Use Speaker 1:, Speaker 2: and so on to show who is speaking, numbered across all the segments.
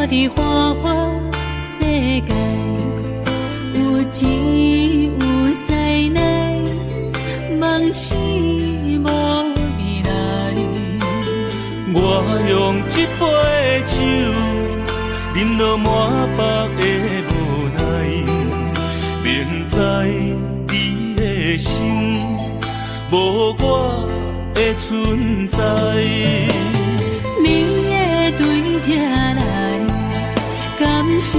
Speaker 1: 伫花花世界，有钱有势来，梦醒无未来。
Speaker 2: 我用一杯酒，饮落满腹的无奈，明知你的心无我的存在。
Speaker 1: 你的对这来，敢是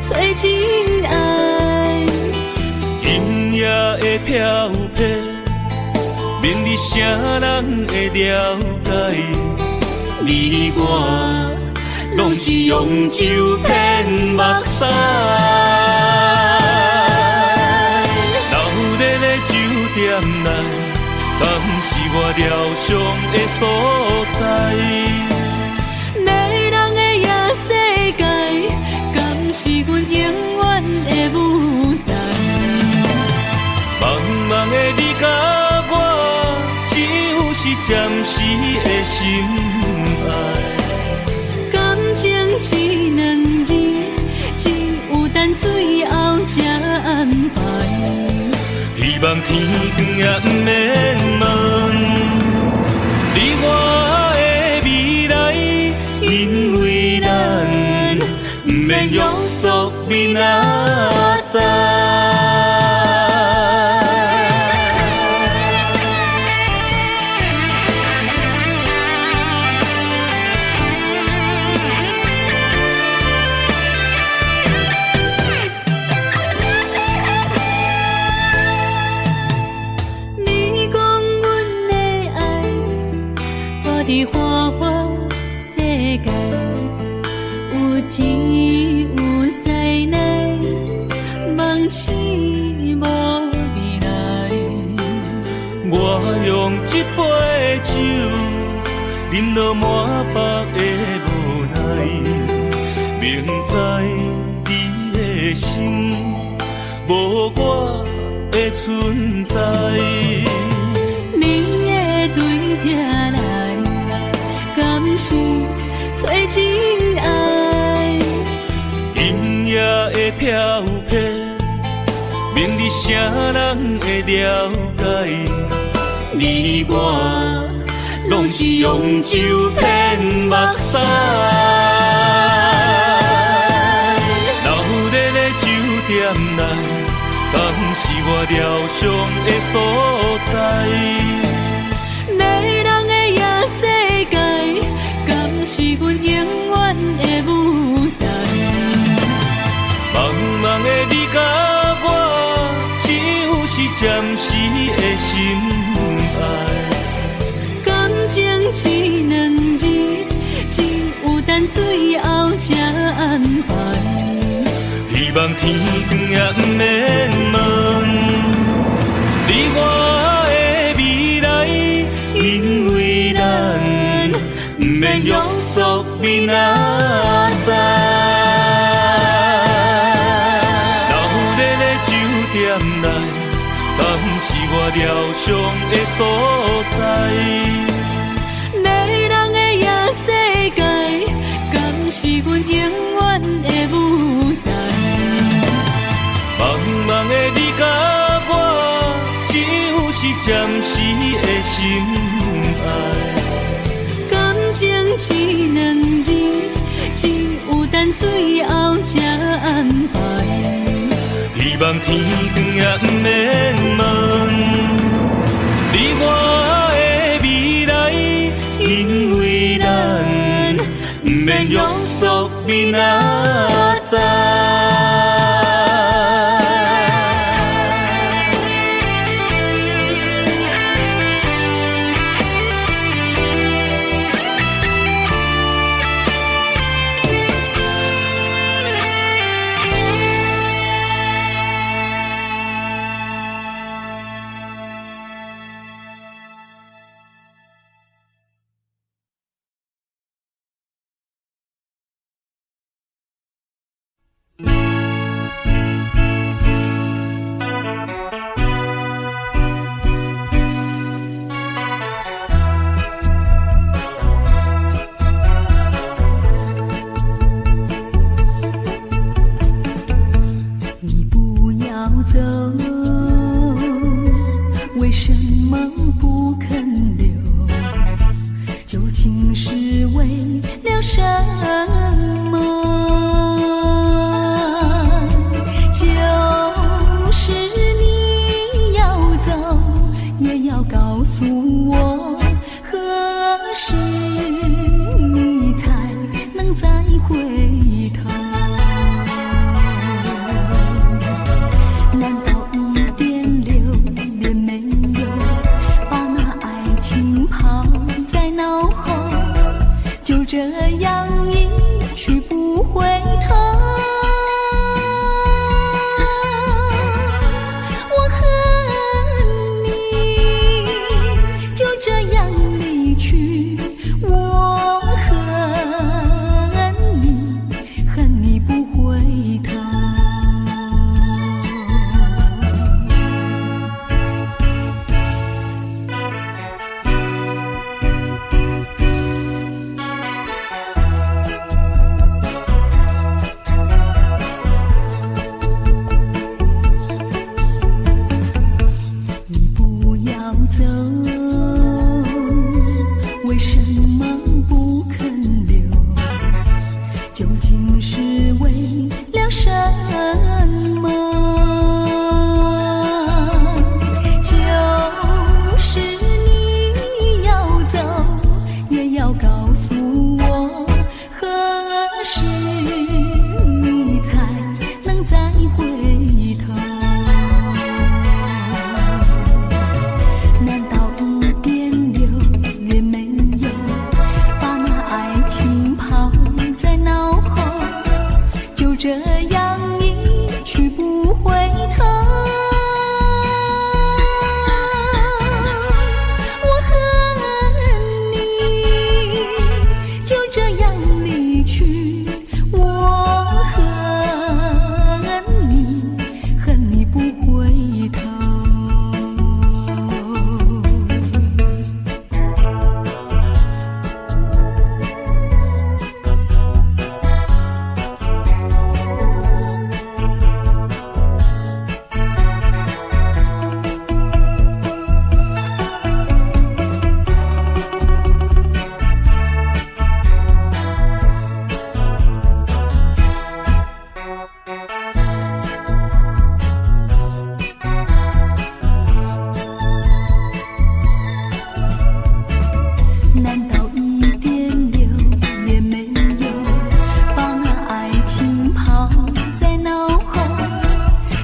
Speaker 1: 找真爱？
Speaker 2: 音乐的飘飘，明日啥人会了解？你我拢是用酒骗目屎，流连的酒店内，敢是我疗伤的所在？
Speaker 1: 迷人的夜世界，敢是阮永远的舞台？
Speaker 2: 茫茫的你甲我，只有是暂时的心爱。
Speaker 1: 感情只两字，情有等最后才安排。
Speaker 2: 希望天光也不免问你我的未来，因为咱不免约束明仔载。伫花花世界，有钱有势来，梦醒无未来。我用一杯酒，饮落满腹的无奈，明知你的心无我的存在。
Speaker 1: 你的对这来，敢是找真爱？
Speaker 2: 音乐的飘飘，明日啥人会了解？你我拢是用酒骗目屎，流连的酒店内，敢是我疗伤的所在？
Speaker 1: 迷人的夜世界，敢是阮永远的舞台？
Speaker 2: 茫茫的你甲我，只有是暂时的心爱。
Speaker 1: 感情只两字，情有等最后才安排。
Speaker 2: 希望天光也不免问你我的未来，因为咱不免约束明仔载。流连的酒店内，敢是我疗伤的所在？
Speaker 1: 迷人的夜世界，敢是阮永远的舞台？
Speaker 2: 茫茫的你甲我，只有是暂时的心爱。
Speaker 1: 感情只两字，情有等最后才安排。
Speaker 2: 希望天光也不免问你我的未来，因为咱不免约束明仔载。
Speaker 1: 了什么？就是你要走，也要告诉我，何时你才能再回头？难道一点留恋没有，把那爱情抛在脑后，就这样一去不回头？我恨你就这样离去，我恨你，恨你不回头。走，为什么不肯留？究竟是为了什么？就是你要走，也要告诉我，何时你才能再回头？这样一去不回头，我恨你就这样离去，我恨你，恨你不回头。难道一点留恋没有，把那爱情抛在脑后，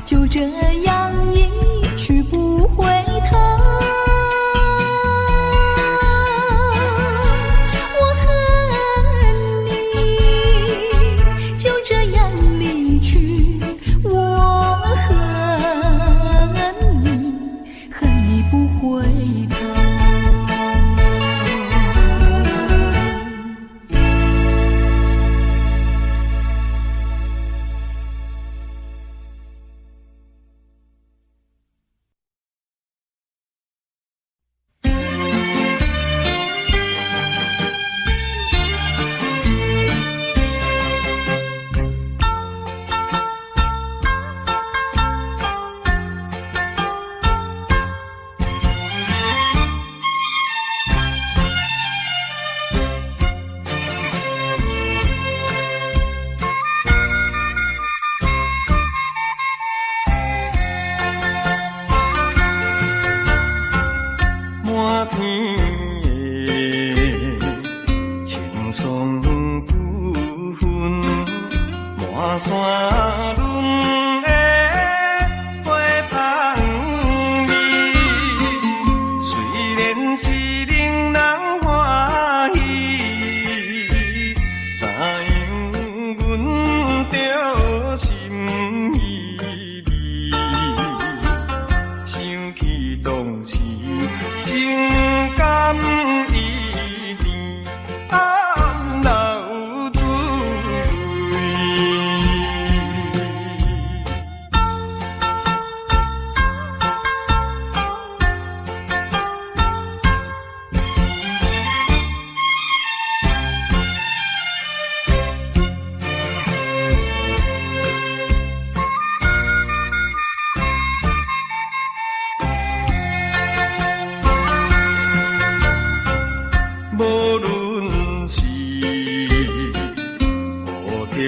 Speaker 1: 就这样一去不回头？我恨你就这样离去，我恨你，恨你不回头。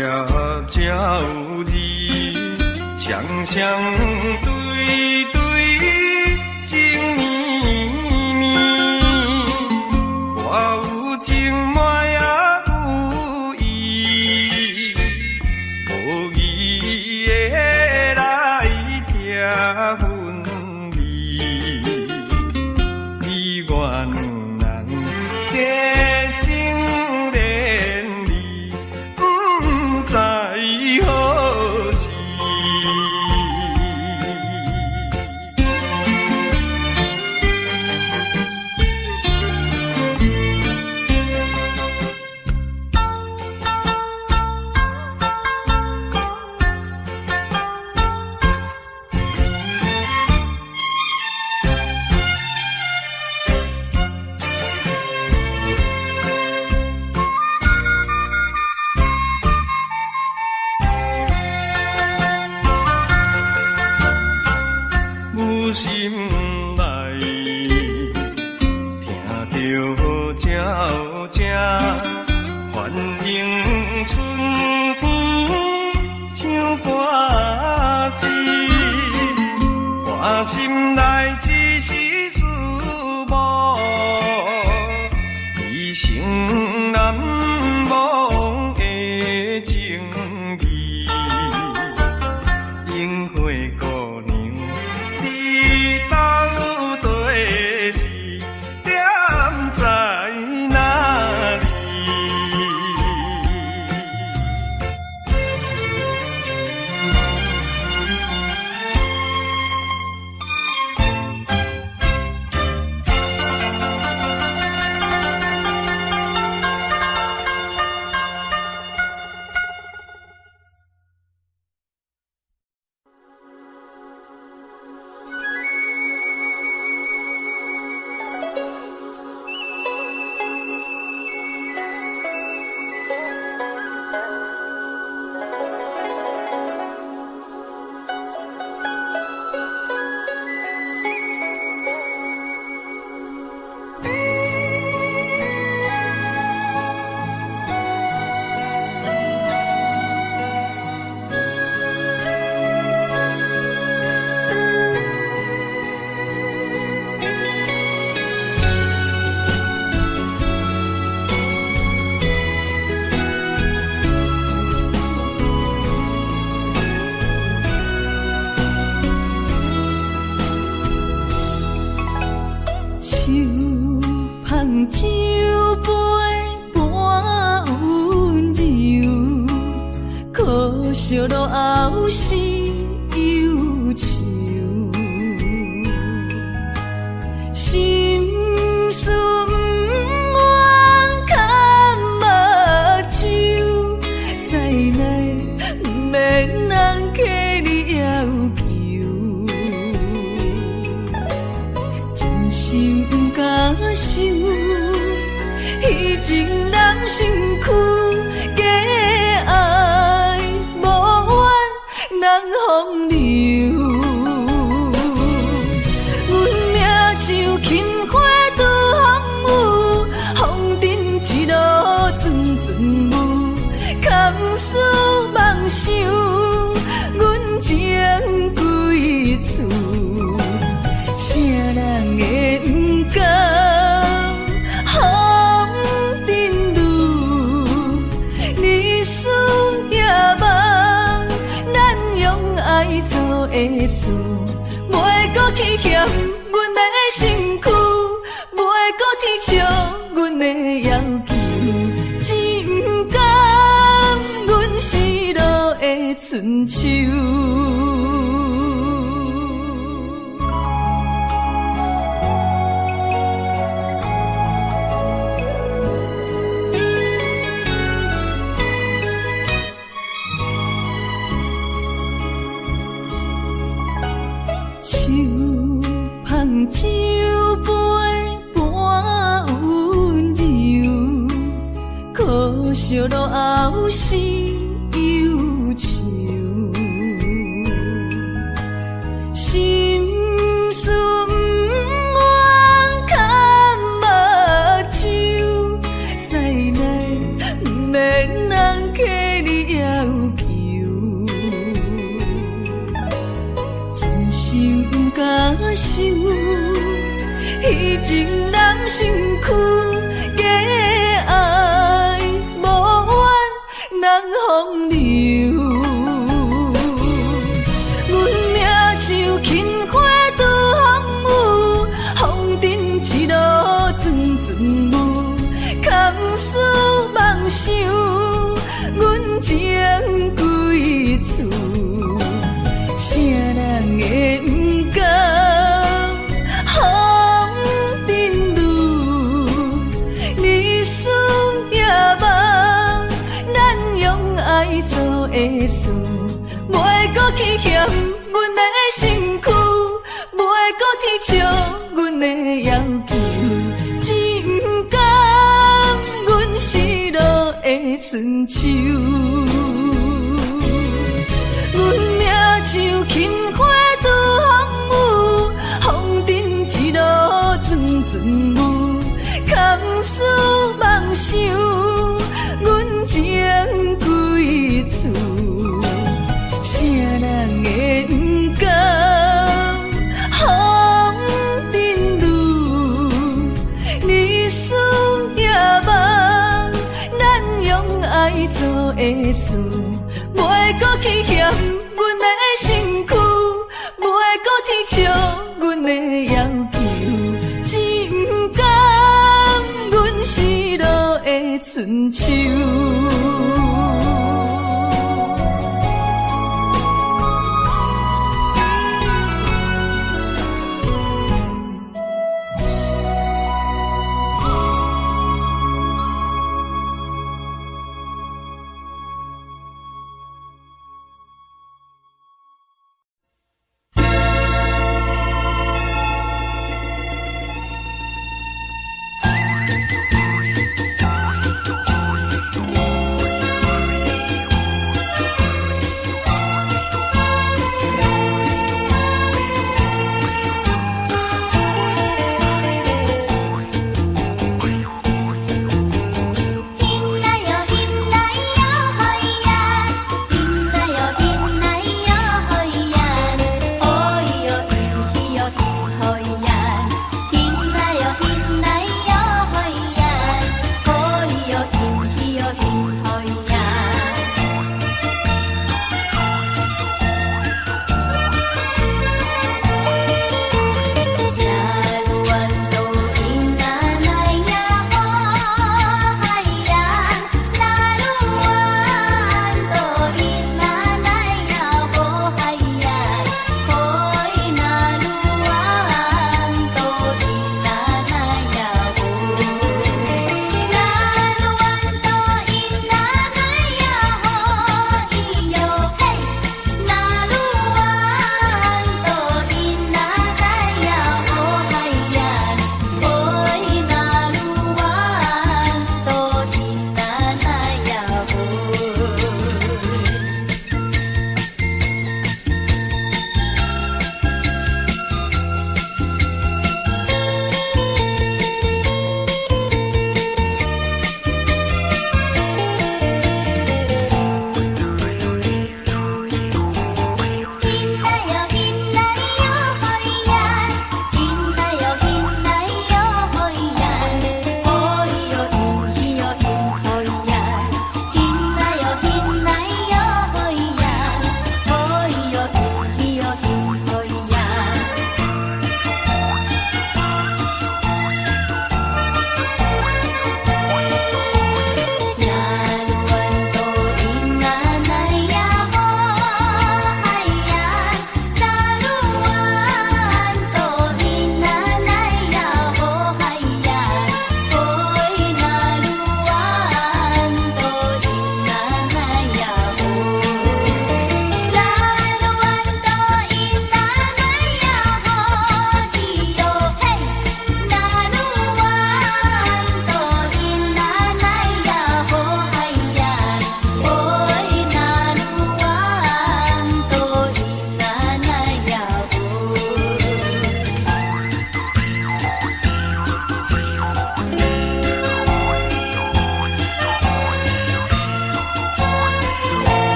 Speaker 2: 才有你，双双对对情绵绵，我有情满也有意，无义的来听分离，你我两人结成连理，不知何时。有心内听着鸟声，反映春风像歌词，我心内只是思慕，一生难忘的情义，樱花姑娘。到底是点在哪里？酒杯半温柔，可惜落后是忧愁。心事不愿牵目睭，使来不免人客你要求，真心不敢想。迄情人身躯，假爱无怨人风流。阮命像轻花拄风雨，风尘一路阵阵雾，堪思梦想，阮情归厝，啥人会不甘？的事，袂搁去嫌阮的身躯，袂搁去笑阮的要求，只不甘阮失落的春秋。酒杯半温柔，可惜落后是忧愁。心事不愿牵目睭，使来不免人客你也
Speaker 1: 受，迄阵男身躯假爱无怨人风流，阮命就轻花拄风雨，风尘一路转转舞，堪思梦想，阮情归厝。啥人会不甘风尘路？日思夜梦，咱用爱做的事，袂搁去嫌阮的身躯，袂搁去笑阮的要求，真甘阮失落的春秋。阮命就轻花拄风雨，风尘一路转转舞，堪思梦想，阮情归厝。啥人会不甘风尘路？日思夜梦，咱用爱做的事，袂搁去嫌阮的身躯，袂搁去笑阮的要求，真甘阮失落的春秋。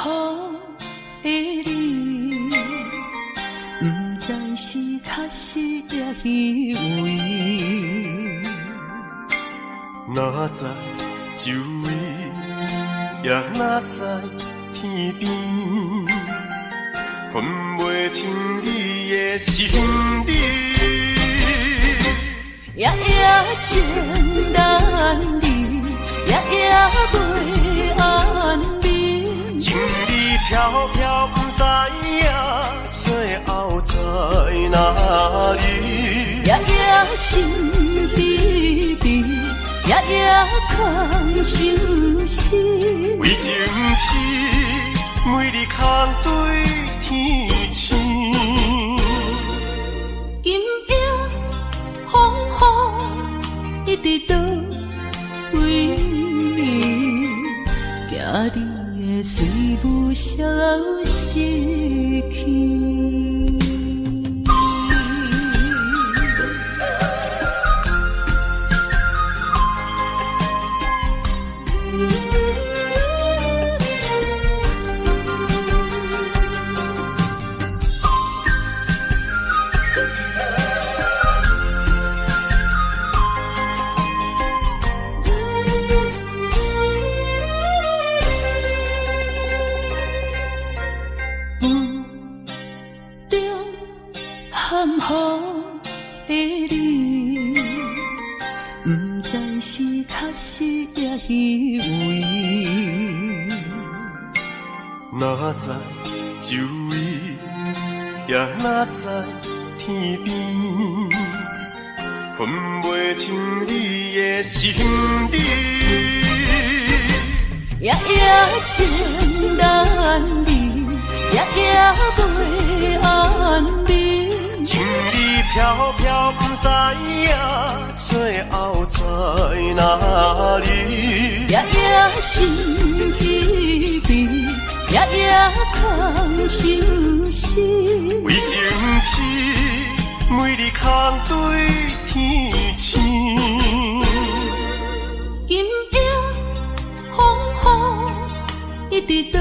Speaker 1: 的你，不知是确实也虚伪。
Speaker 3: 哪知周围，也哪知天边，分袂清你的心理。
Speaker 1: 夜夜情难离，夜夜袂安眠。
Speaker 3: 情意飘飘，不知影最后在哪里。
Speaker 1: 夜夜心悲悲，夜夜空相思。
Speaker 3: 为情痴，每日空对天星。
Speaker 1: 今夜风雨一直到为你，惊你的随不消失去。含糊的你，不知是确实也虚伪。
Speaker 3: 哪知周围，也哪知天边，分袂清你的心理。
Speaker 1: 夜夜情难离，夜夜袂安眠。
Speaker 3: 情意飘飘，不知影最后在哪里。
Speaker 1: 夜夜心悲悲，夜夜空相思。
Speaker 3: 为情痴，每日空对天星。
Speaker 1: 今夜风雨一直到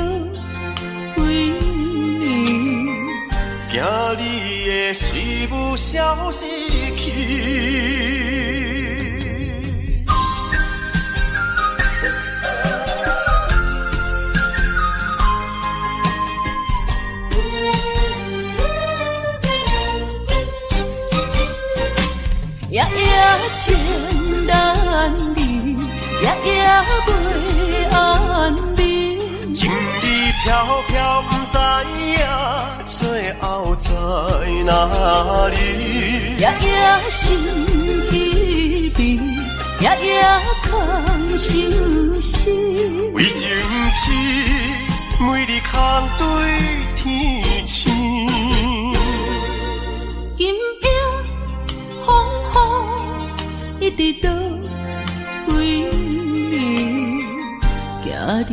Speaker 1: 为你，
Speaker 3: 惊你的随不消失去。
Speaker 1: 夜夜情难离，夜夜袂安眠。
Speaker 3: 情意飘飘，不知影最后在哪里。
Speaker 1: 夜夜心悲悲，夜夜空相思。
Speaker 3: 为情痴，每日空对天星。
Speaker 1: 今夜风雨一直到为你，惊你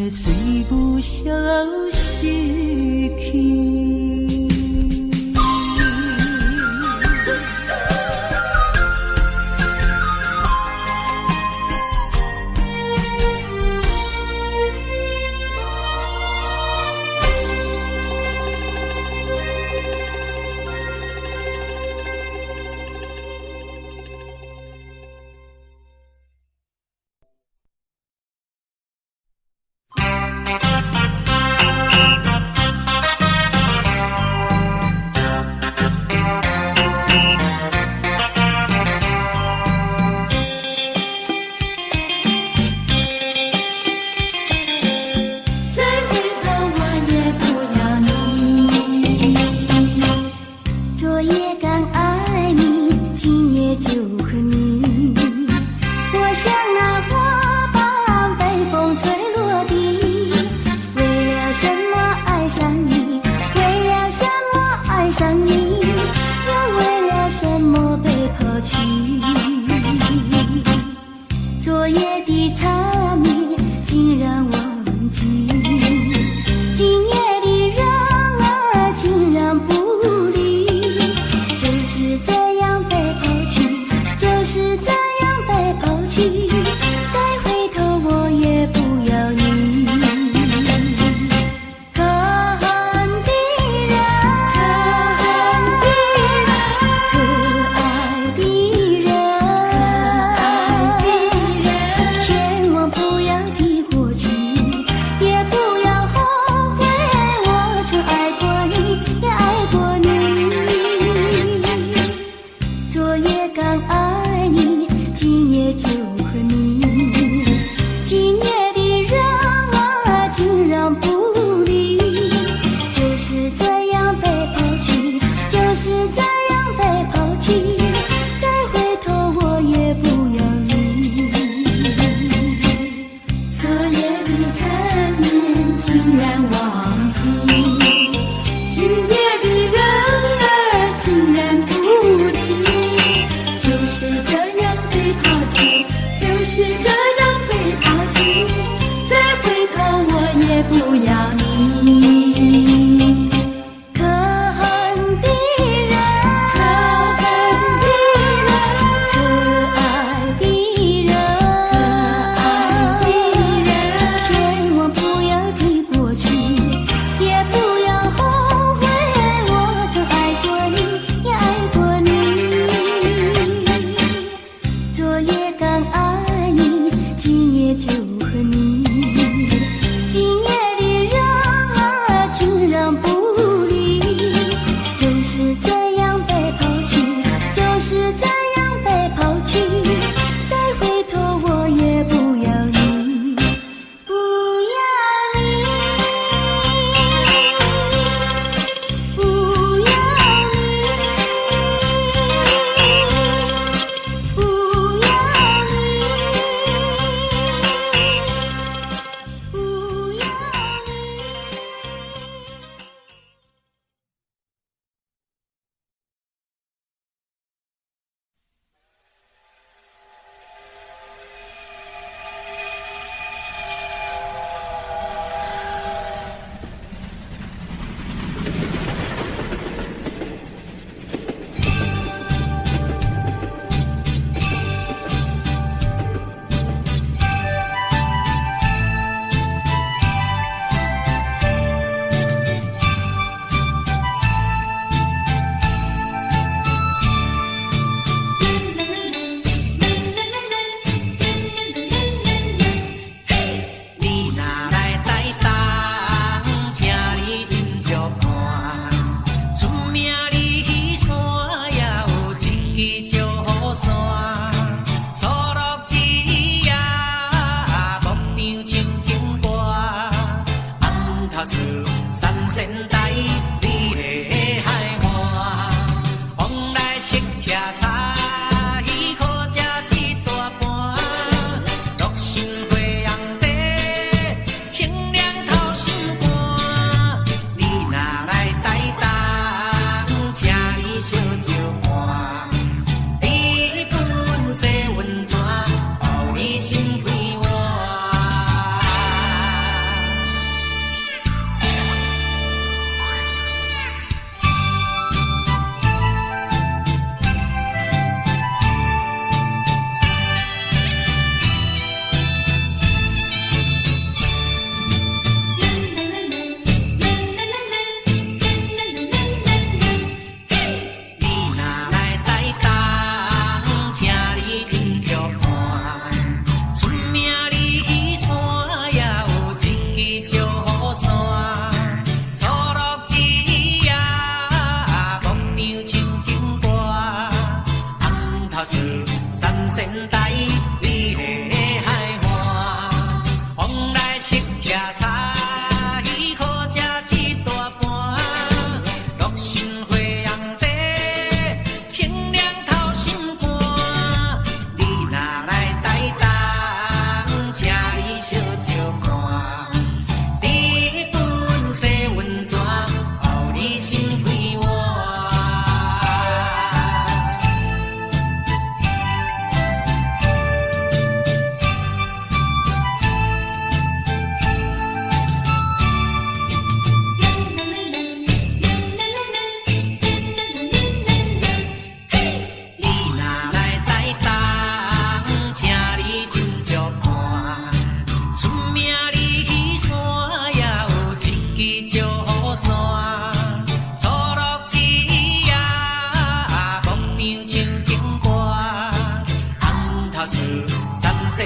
Speaker 1: 的随不消失去。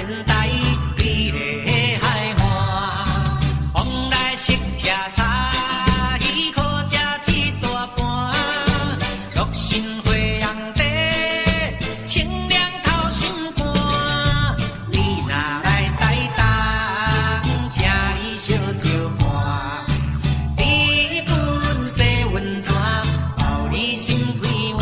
Speaker 4: 仙台，你的海岸，往来食徛茶，鱼可食一大盘，六神花红茶，清凉透心肝。你若来台东，请伊烧酒盘，你本洗温泉，包你心开换。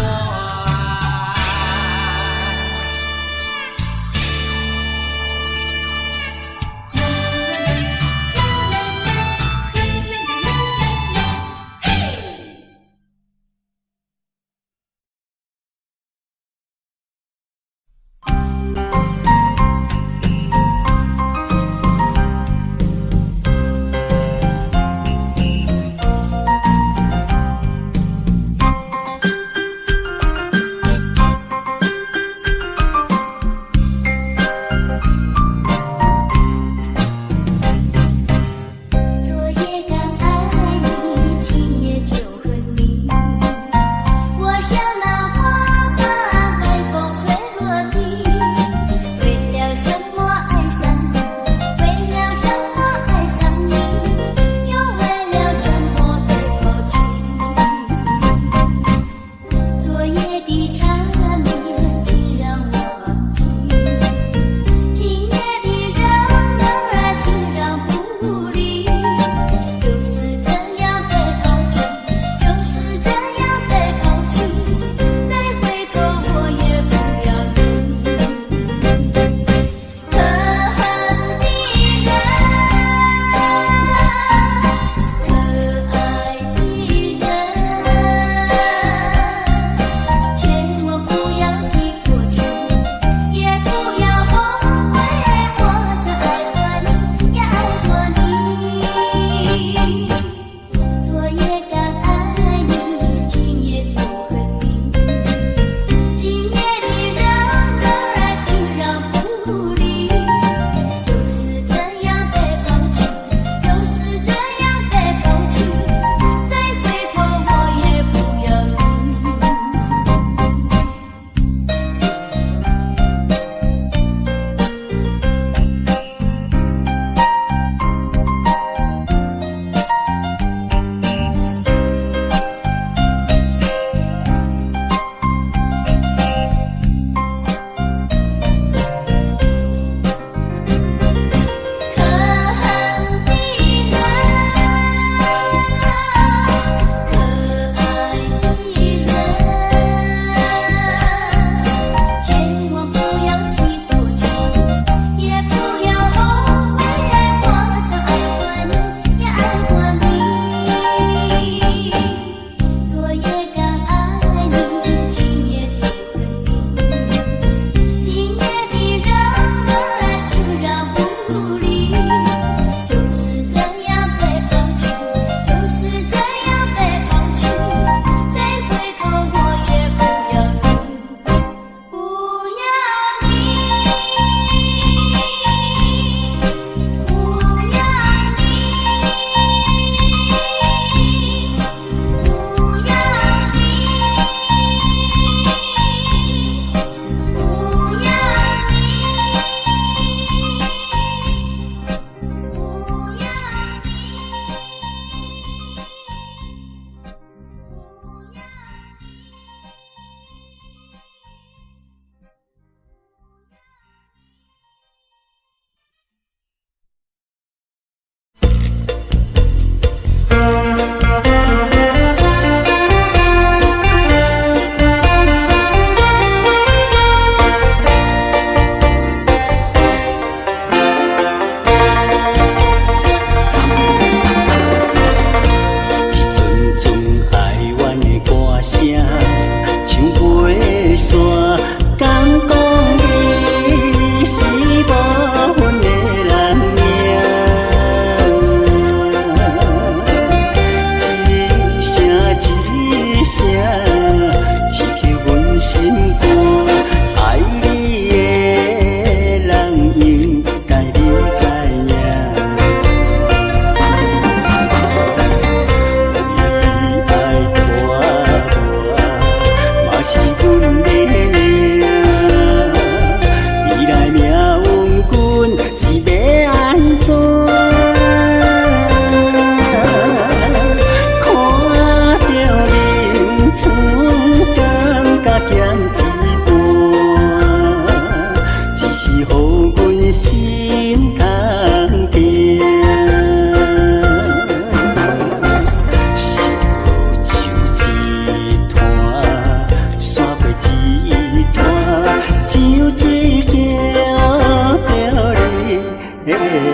Speaker 3: 名。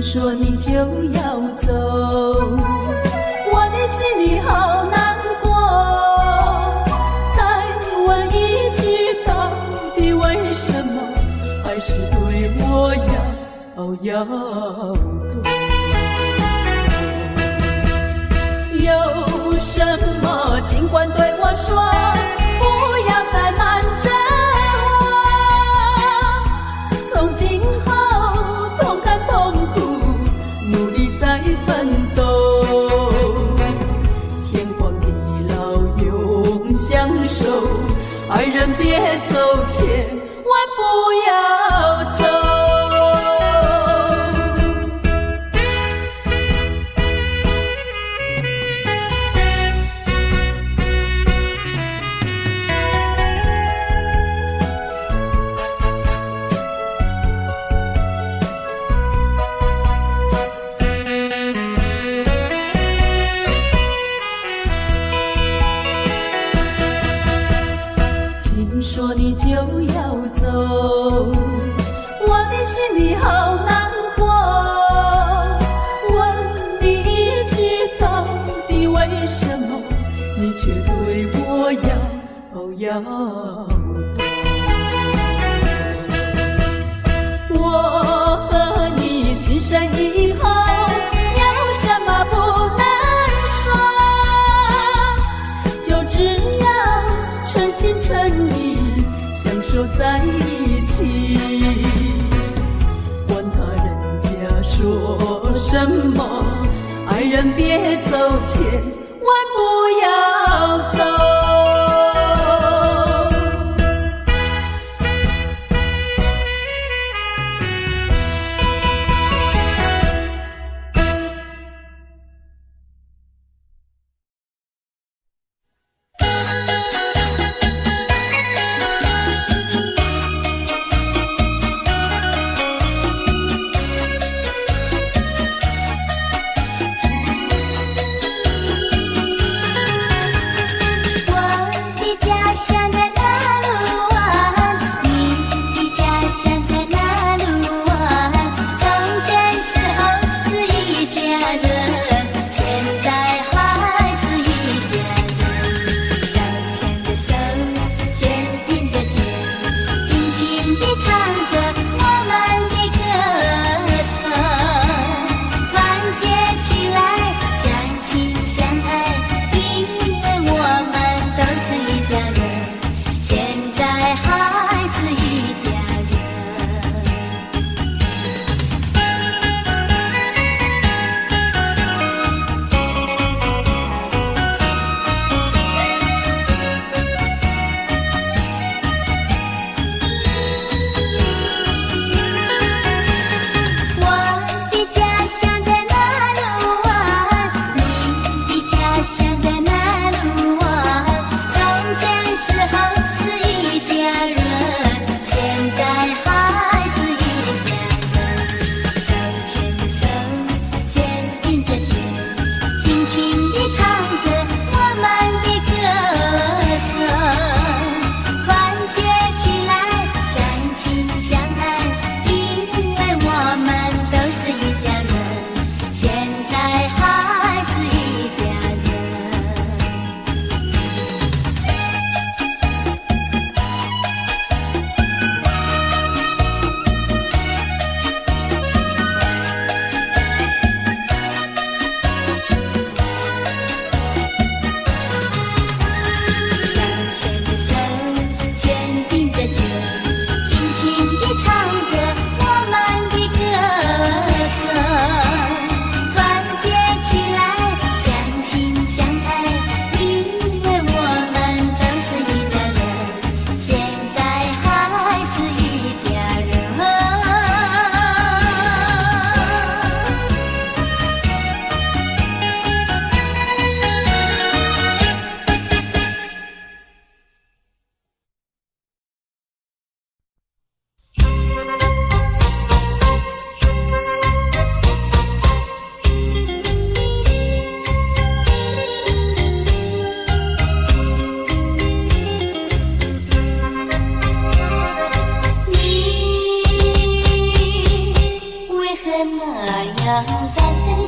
Speaker 1: 说你就要走，我的心里好难过。再问一句，到底为什么还是对我要多？什么，尽管对我说，不要再瞒着我。从今后同甘同苦，努力再奋斗。天荒地老永相守，爱人别走，千万不要走。说你就要走，我的心里好难过。问你一句，到底为什么你却对我要我和你情深以后，有什么不能说？就只要诚心诚意享受在一起，管他人家说什么，爱人别走，千万不要走。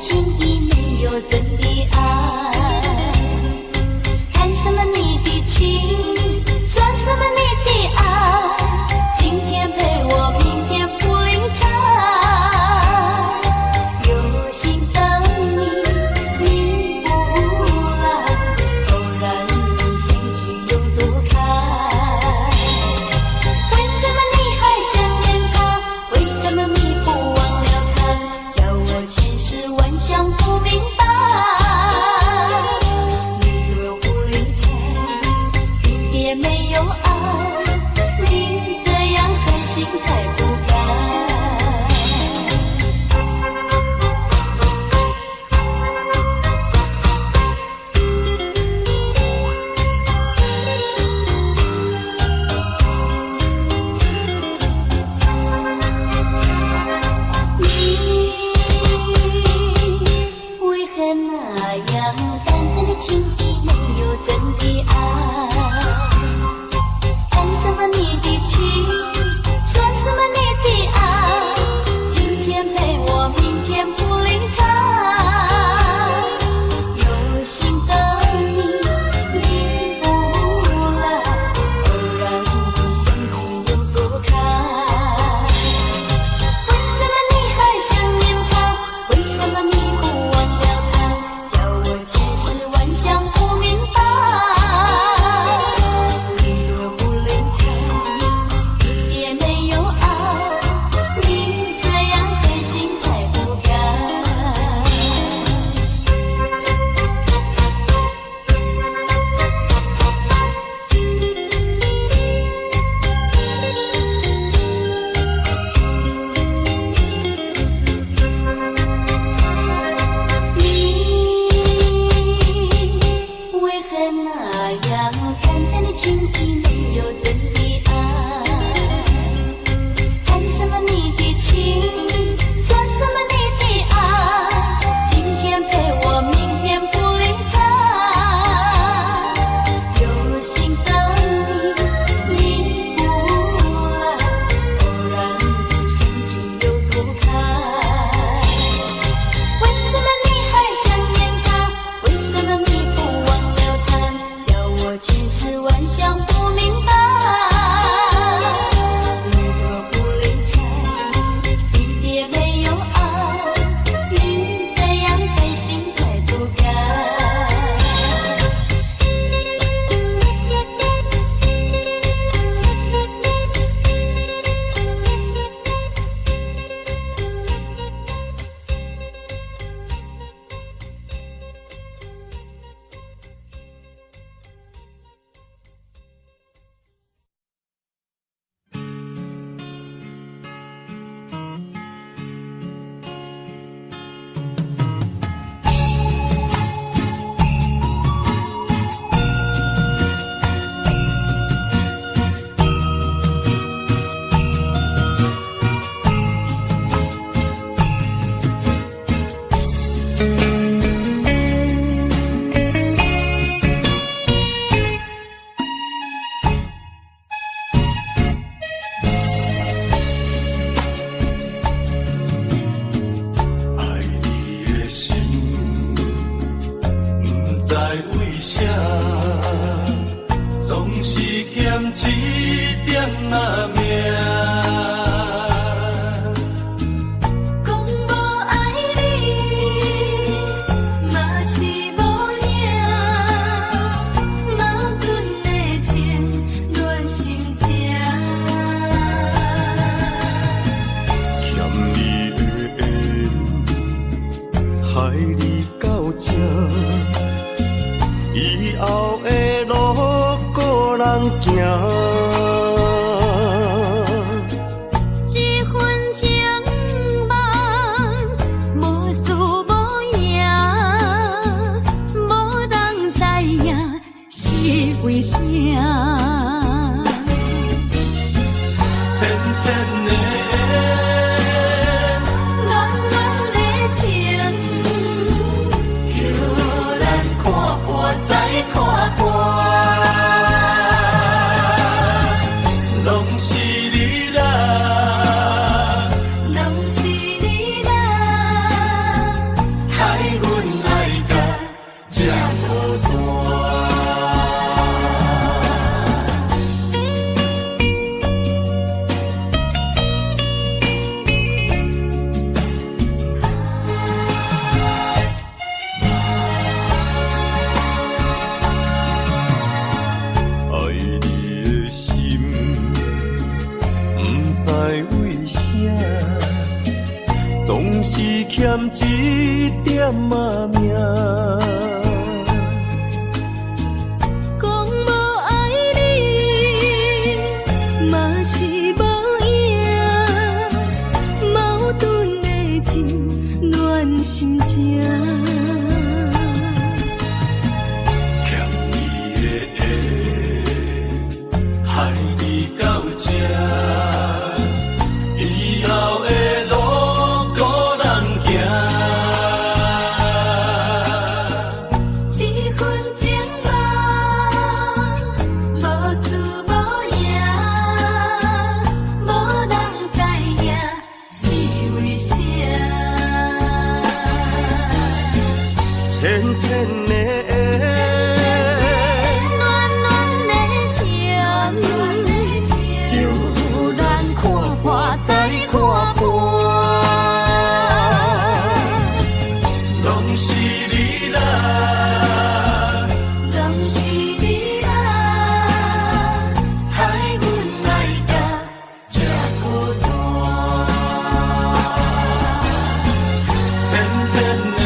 Speaker 5: 轻易没有真的爱，谈什么你的情，说什么你的爱，今天陪我，明天不离开，有心等你，你不来。
Speaker 3: 知为啥，总是欠一点仔命。以后的路个人行，
Speaker 1: 这份情梦无输无赢，无人知影是为啥。
Speaker 3: 浅浅的。看破，拢是你啦，
Speaker 1: 拢是你啦，
Speaker 3: 害阮爱甲这孤单。总是欠一点仔命，
Speaker 1: 讲无爱你，嘛是无影，矛盾的情乱心情。
Speaker 3: 欠你的害你到这，以后的路。浅浅的
Speaker 1: 暖暖的情，叫咱看破再看破，
Speaker 3: 拢是你啦，
Speaker 1: 拢是你啦，
Speaker 3: 害阮爱甲这孤单，浅浅的。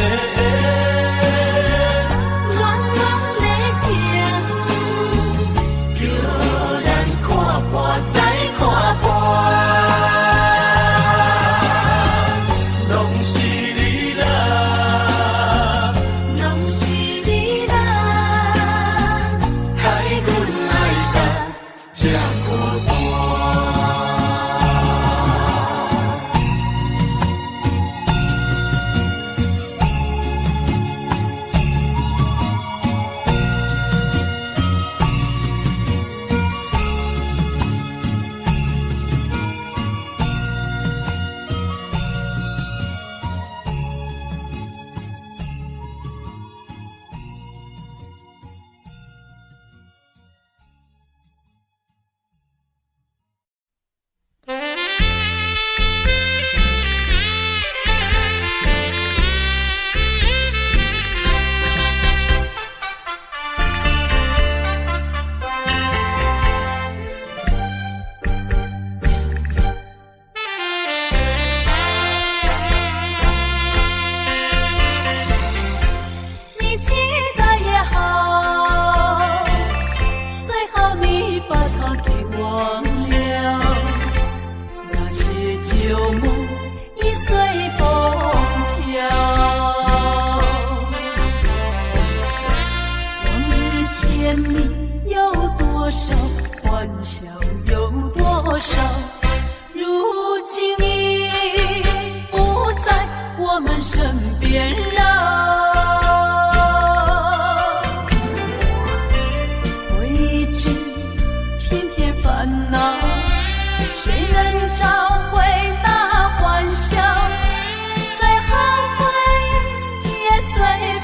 Speaker 1: 随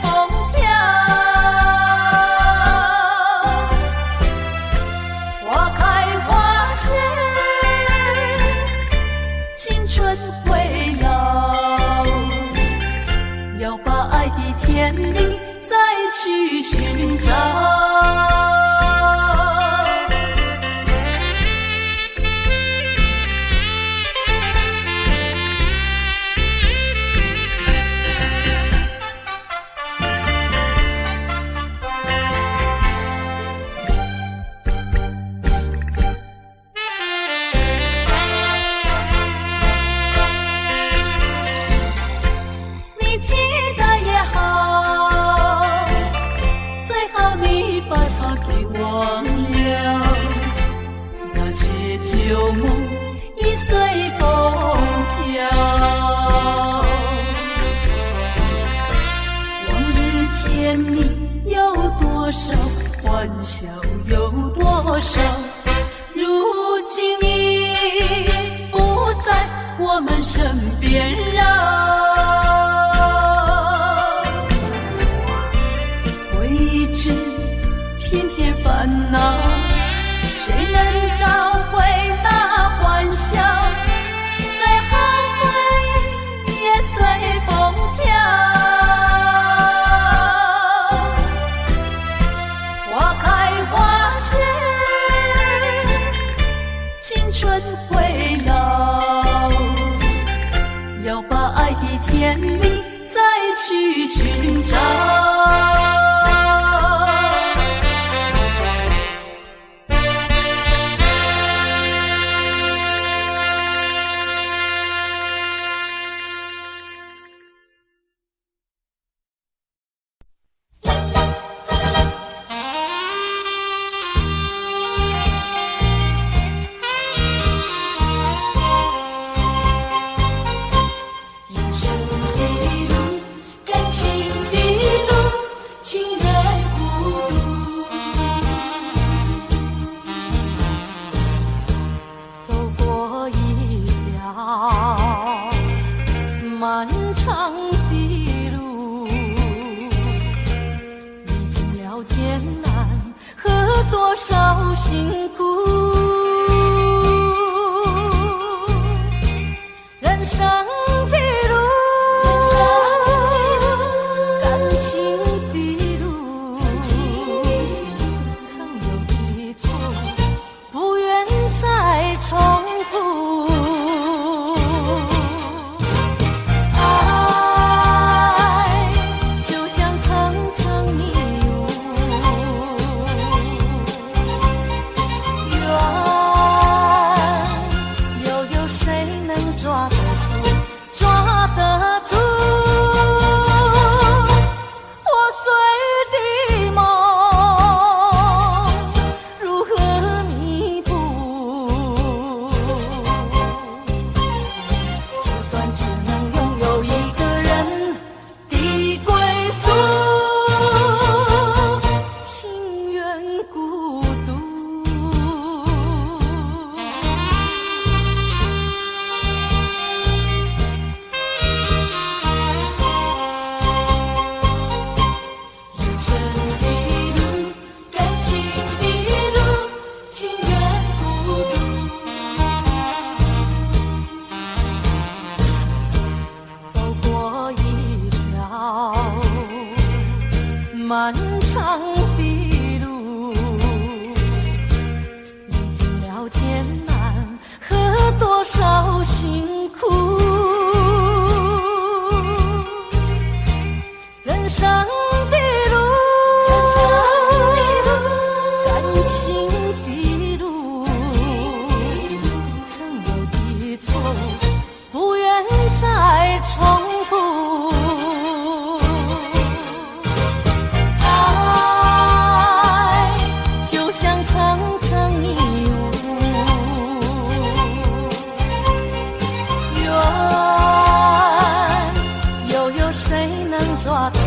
Speaker 1: 风飘。把爱的天地再去寻找。旧梦已随风飘，往日甜蜜有多少，欢笑有多少，如今已不在我们身边绕。回忆之片片烦恼，谁能找回那欢笑？再后悔也随风飘。花开花谢，青春会老。要把爱的天地再去寻找。漫长的路，历经了艰难和多少辛苦，人生的路，感情的路，曾有的错，不愿再重复。谁能抓得住？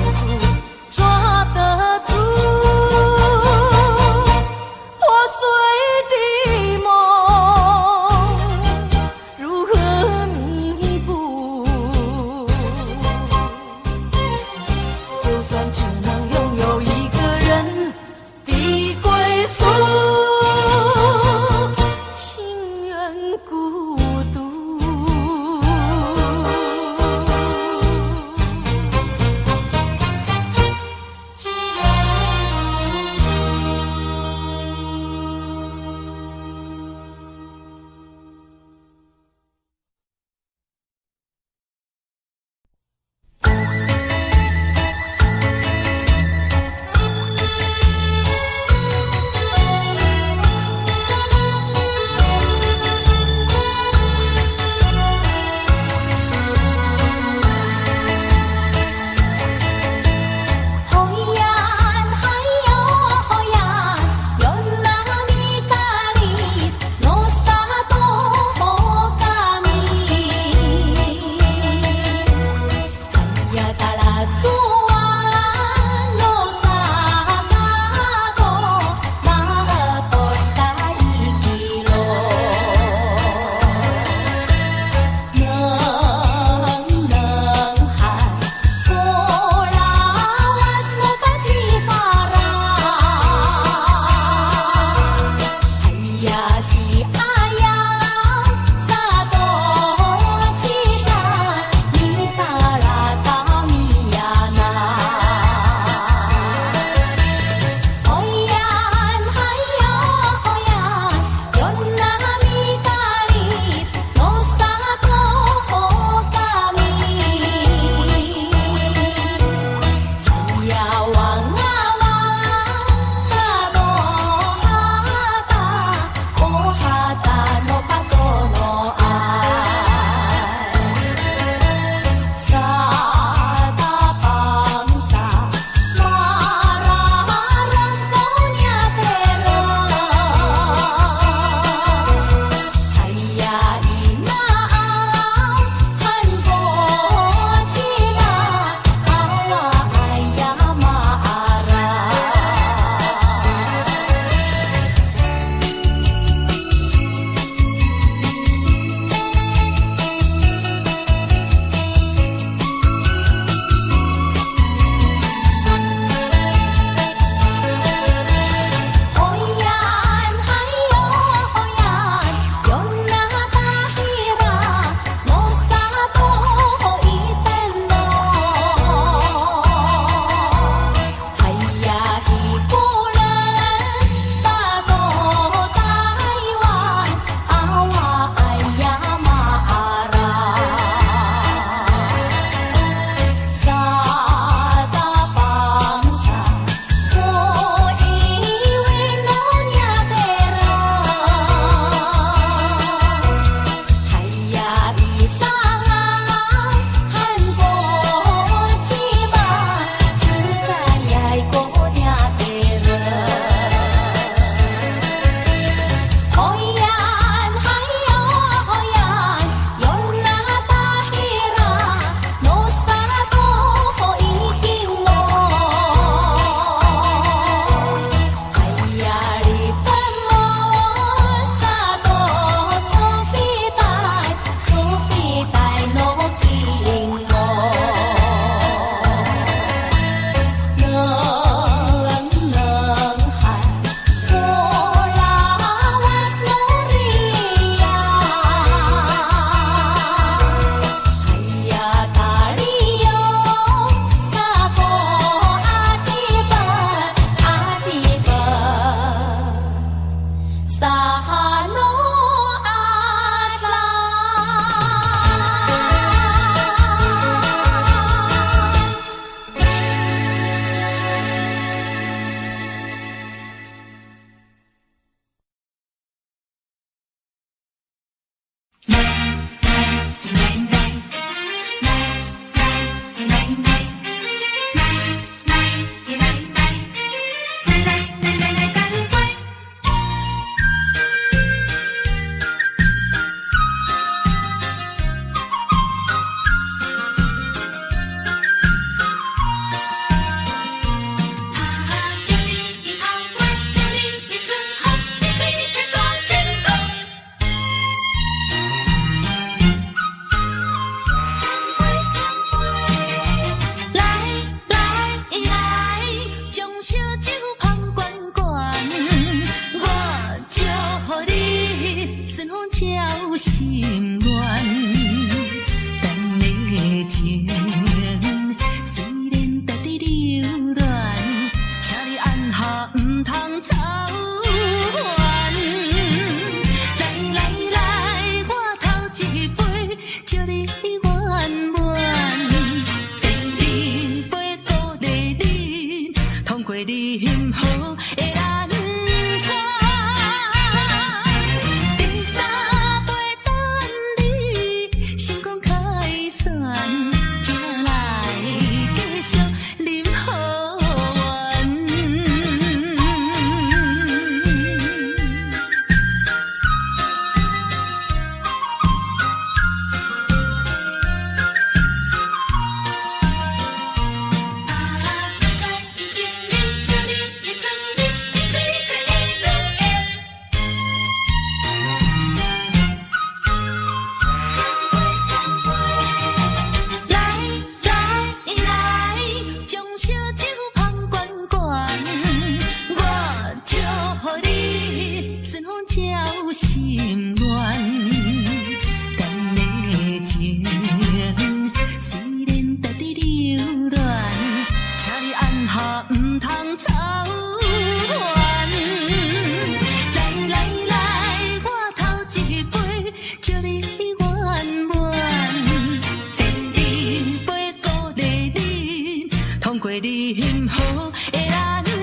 Speaker 1: 过你幸福的安全。第三杯等你成功开选，才来继续饮好运。心愿，咱的情虽然在伫流乱，请你按下唔通操烦。来来来，我头一杯祝你圆满，第二杯鼓励你通过你幸福的安全。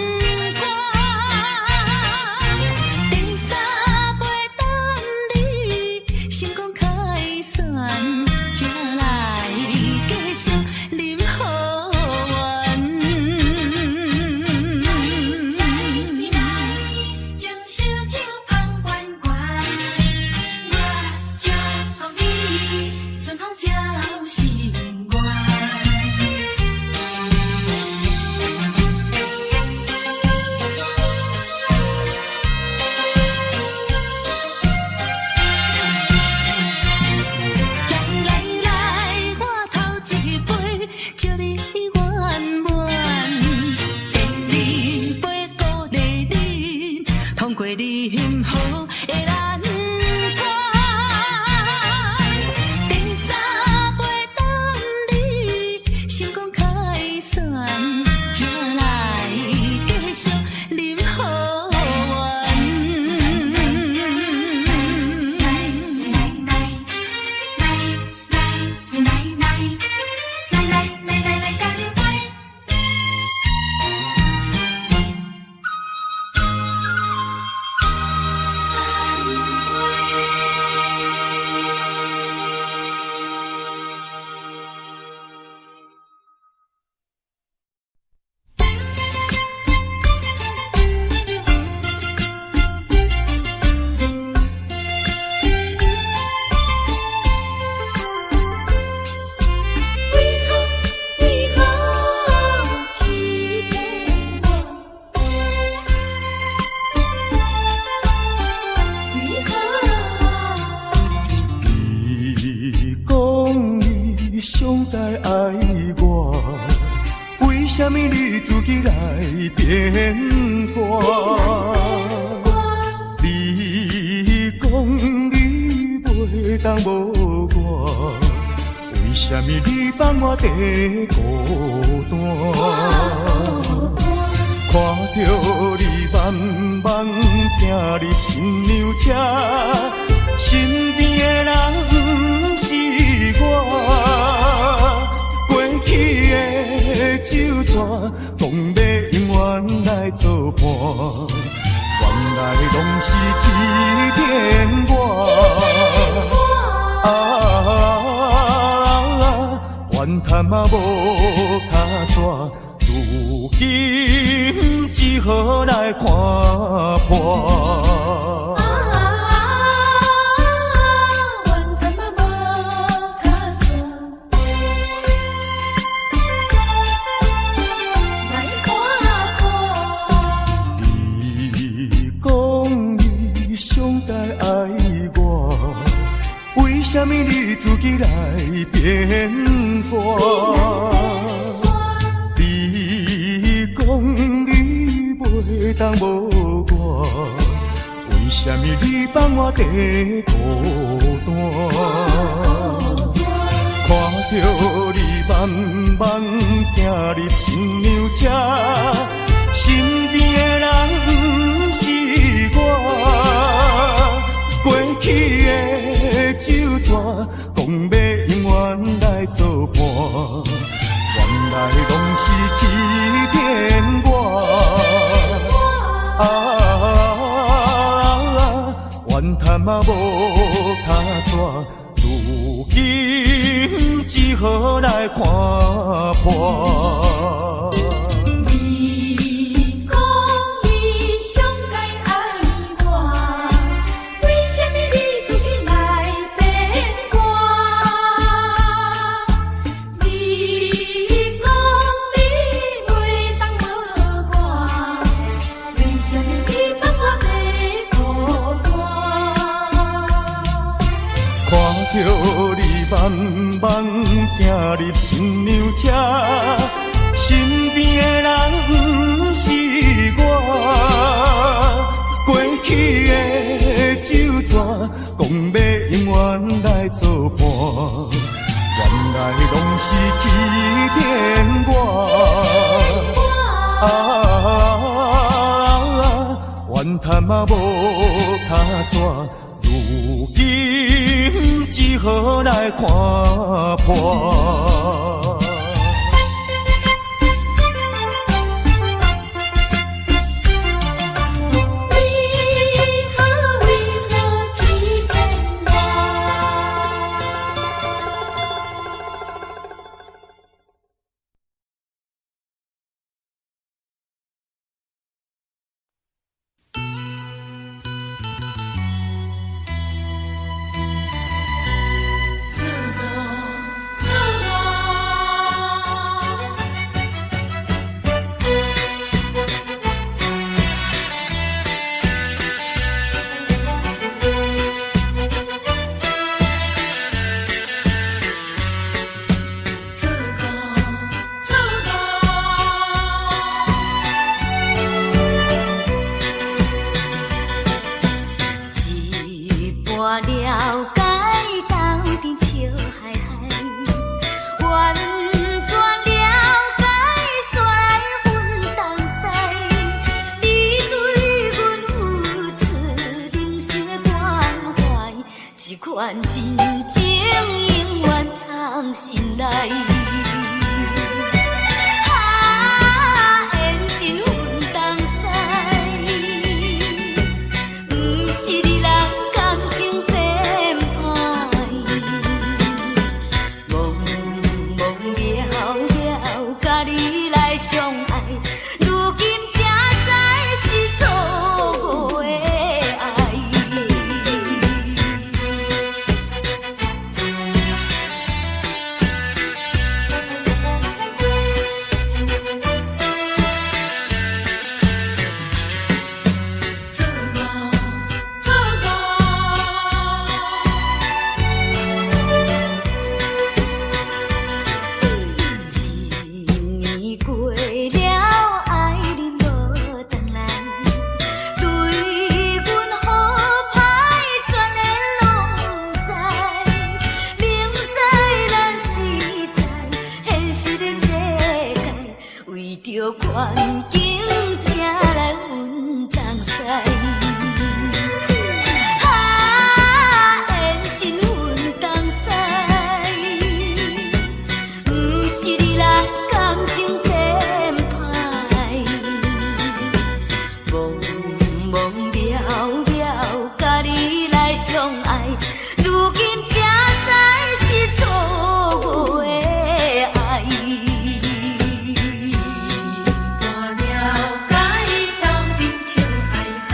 Speaker 3: 上代爱我，为什么你自己来变卦？你讲你袂当无我，为什么你放我在孤单？看着你慢慢行入新娘车，身边的人不是我，过去的酒泉，讲要永远来作伴，原来拢是欺骗我。怨叹嘛无卡纸。如今只好来看破。
Speaker 5: 怨叹嘛无卡纸，来看破。
Speaker 3: 你讲你上代爱我，为什么你自己来变卦？讲你袂当无我，为什么你放我在孤单？看着你慢慢行入新娘车，身边的人不是我，过去的酒泉，讲要永远来作伴。原来拢是欺骗我。何来看破？
Speaker 1: 你讲你上该爱我，为什么你自己来变卦？你讲你袂当无我，为什么你放我在孤单？
Speaker 3: 看着你慢慢行入新娘车，身边的人不是我，过去的酒泉讲要永远来作伴，原来拢是欺骗我。怨叹嘛无卡纸，如今只好来看破。
Speaker 5: 了解斗阵笑嗨嗨，完全了解煞来分东西。你对阮付出人生的关怀，这款真情永远藏心内。环境才来阮东西，缘深阮东西，不是你人感情变歹，懵懵了了，甲你来相爱，如今才知是错误的爱。了解斗阵笑嗨嗨。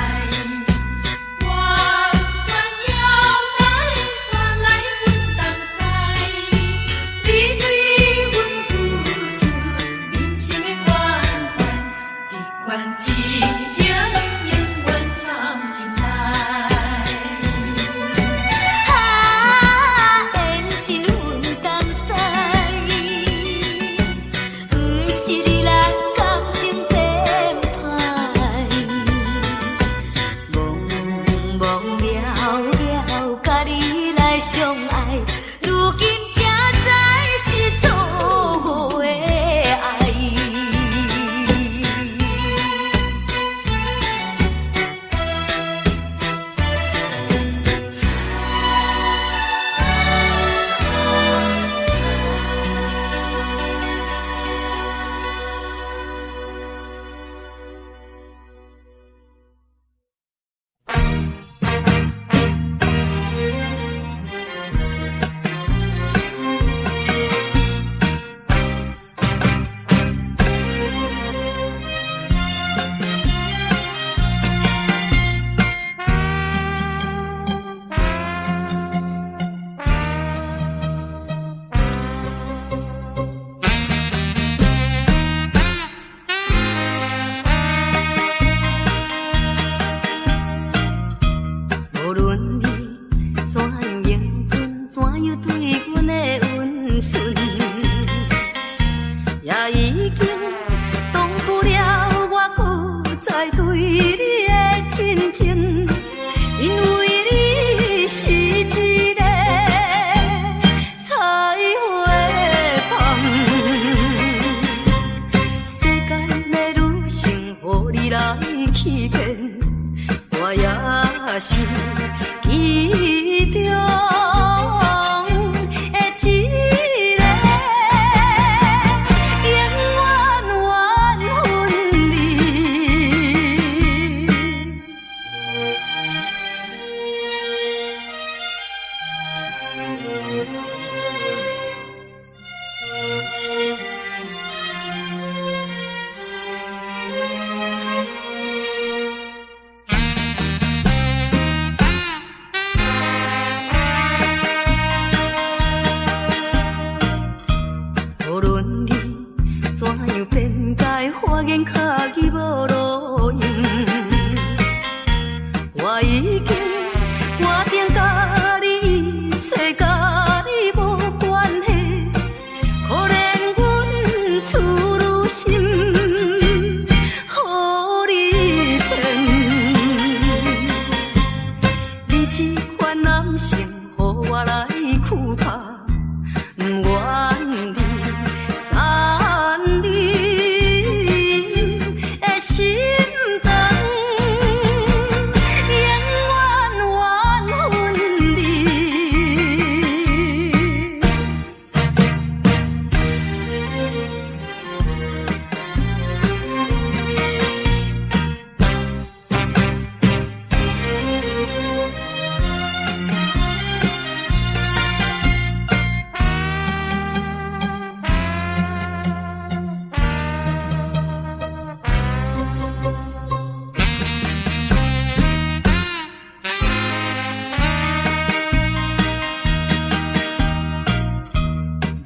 Speaker 1: 欺骗，我也是其中的一个，永远缘分你。无论你怎样辩解，花言巧语无路用，我已经决定甲你一切甲你无关系，可怜阮处女心，予你骗。你这款男性，予我来躯拍，不愿你残你的心肠，永远缘分你。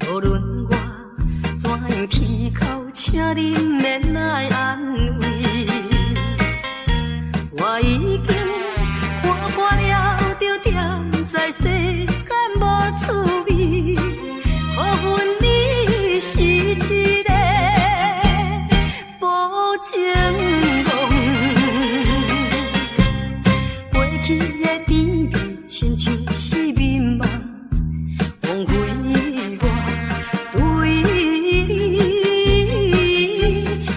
Speaker 1: 无论我怎样啼哭，请你免来安慰。我已经看破了，就踮在世间无趣味。可恨你是一个无情梦，过去的甜蜜亲像是眠梦，枉费我对你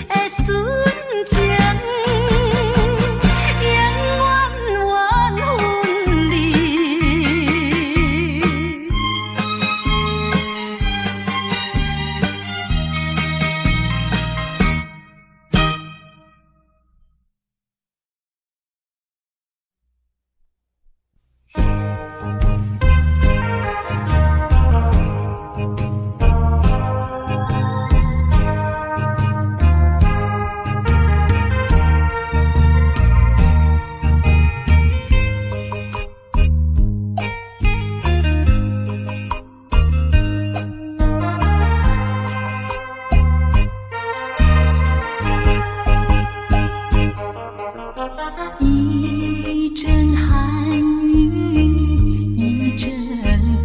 Speaker 1: 的纯情，永远缘分你。一阵寒雨，一阵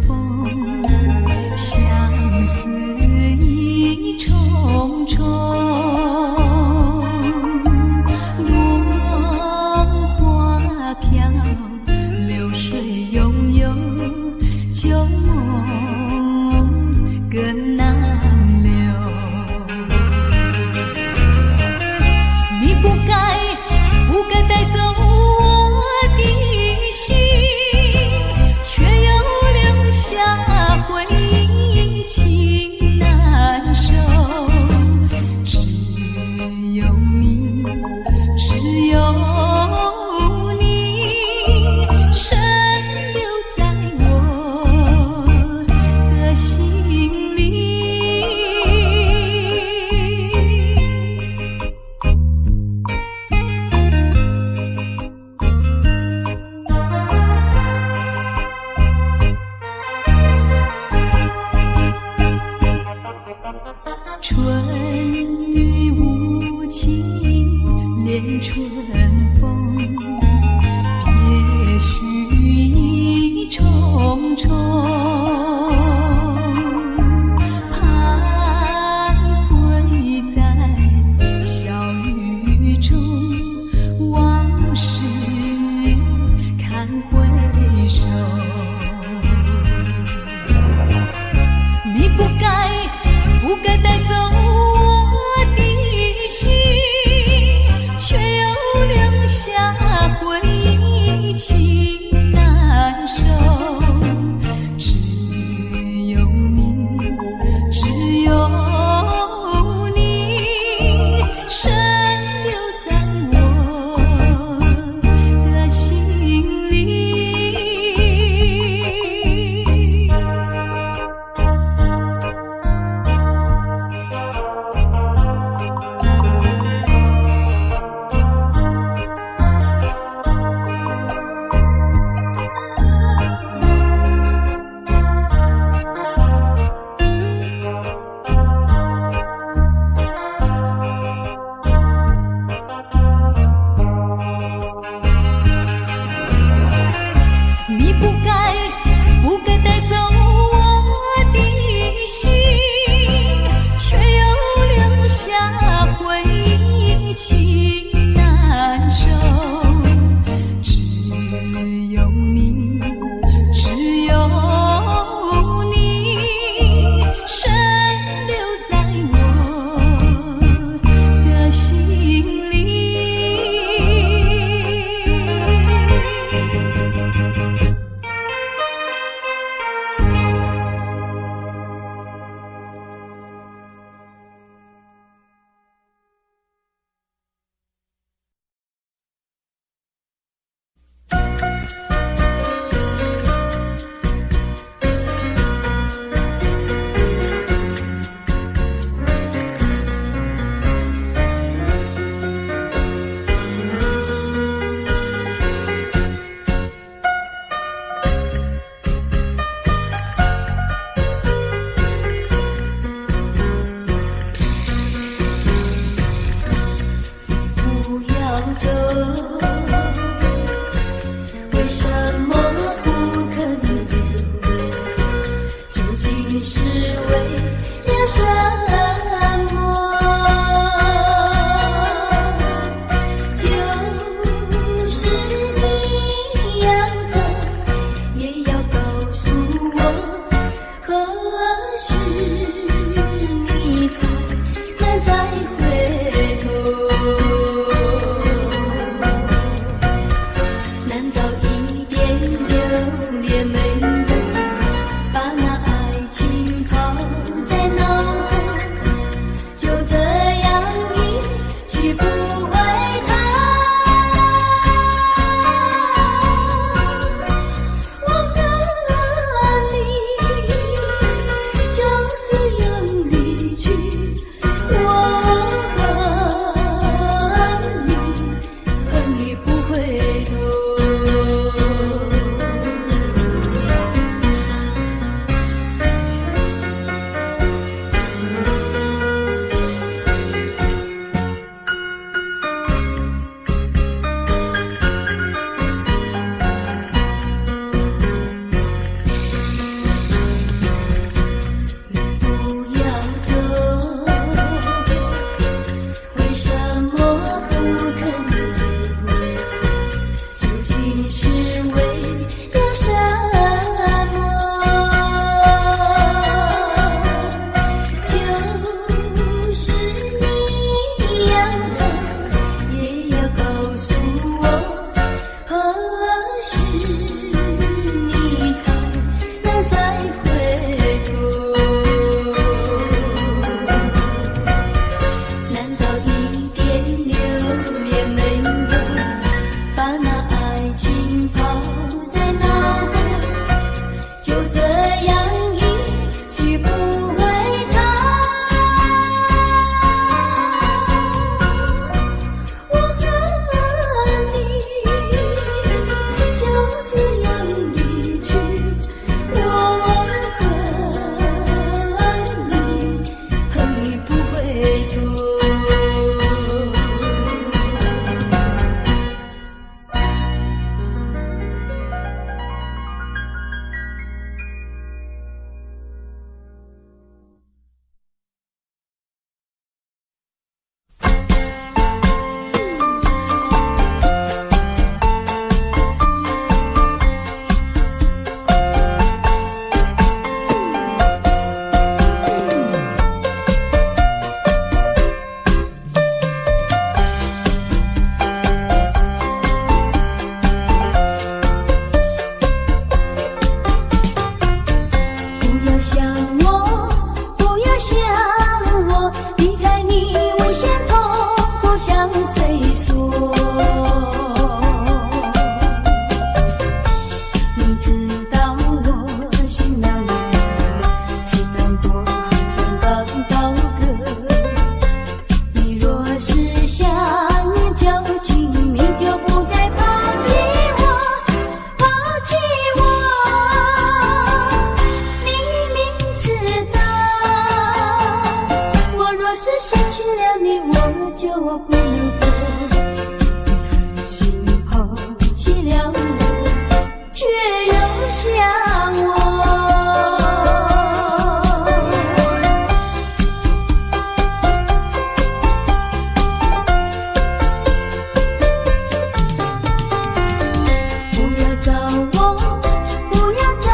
Speaker 1: 风，相思意重重。落花飘，流水悠悠，旧梦更难留。你不该带走我的心，却又留下回忆，情难收。只有你，只有你，深留在我的心里。春雨无情，恋春风，也许意重重。徘徊在小雨中，往事看回首。你不该带走我的心，却又留就不能够。心抛弃了我，却又想我。不要找我，不要找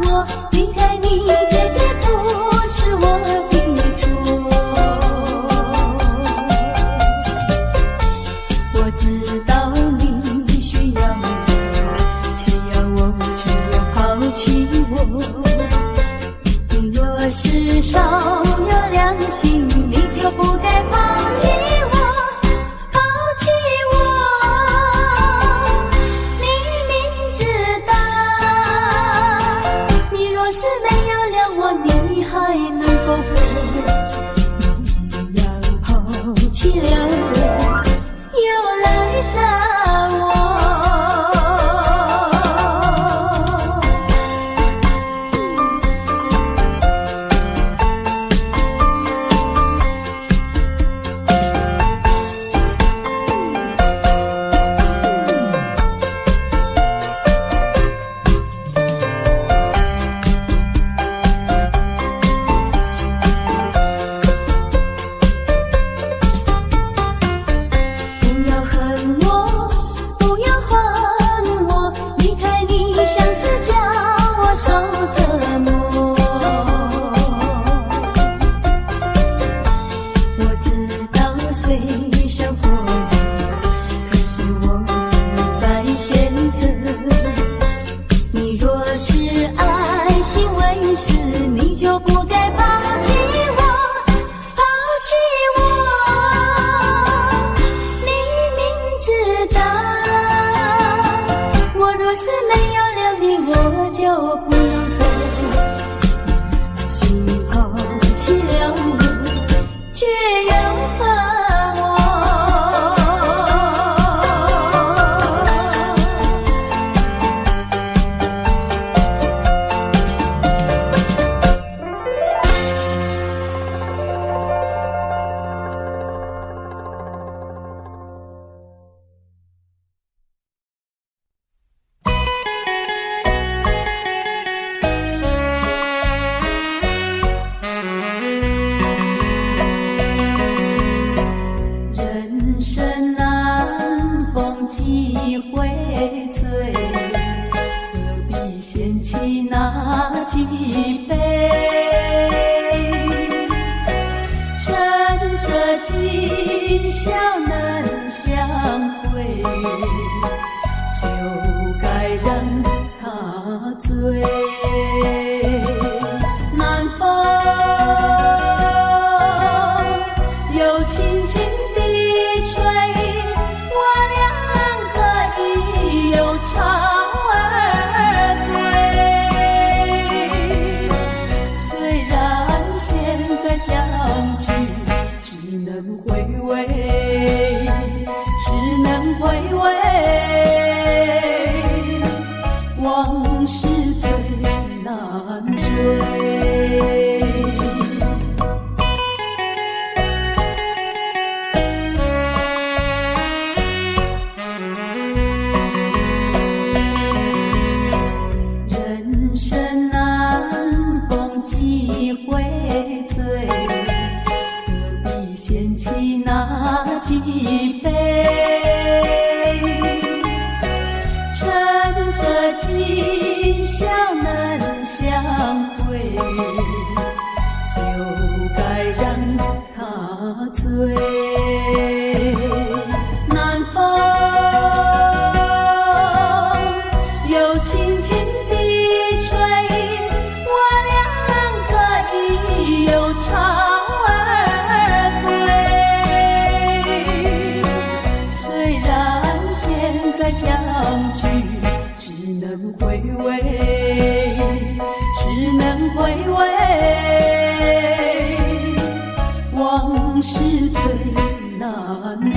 Speaker 1: 我，离开你绝对不是我的错。我知道你需要我，需要我却又抛弃我。你若是少有良心，你就不该抛弃我，抛弃我。你明知道，你若是没有了我，你还能够活？你要抛弃了我，又来找我。不要恨我，不要恨我，离开你像是叫我受折磨。我知道随生活可是我不再选择。你若是爱情为师，你就不该抛弃我，抛弃我。你明知道，我若是没有了你，我就不能活。心抛弃了我，却又恨我。人生难逢几回醉，何必嫌弃那几杯？趁着今宵难相会，就该让他醉。南风又轻轻地吹，我俩可以有巢而归。虽然现在相聚只能回味，只能回味。往事最难追。人生难逢几回醉，何必嫌弃那几杯？趁着今宵难相会，就该让他醉。南风又轻轻地吹，我俩可以有巢而归。虽然现在相聚只能回味，只能回味。往事最难追。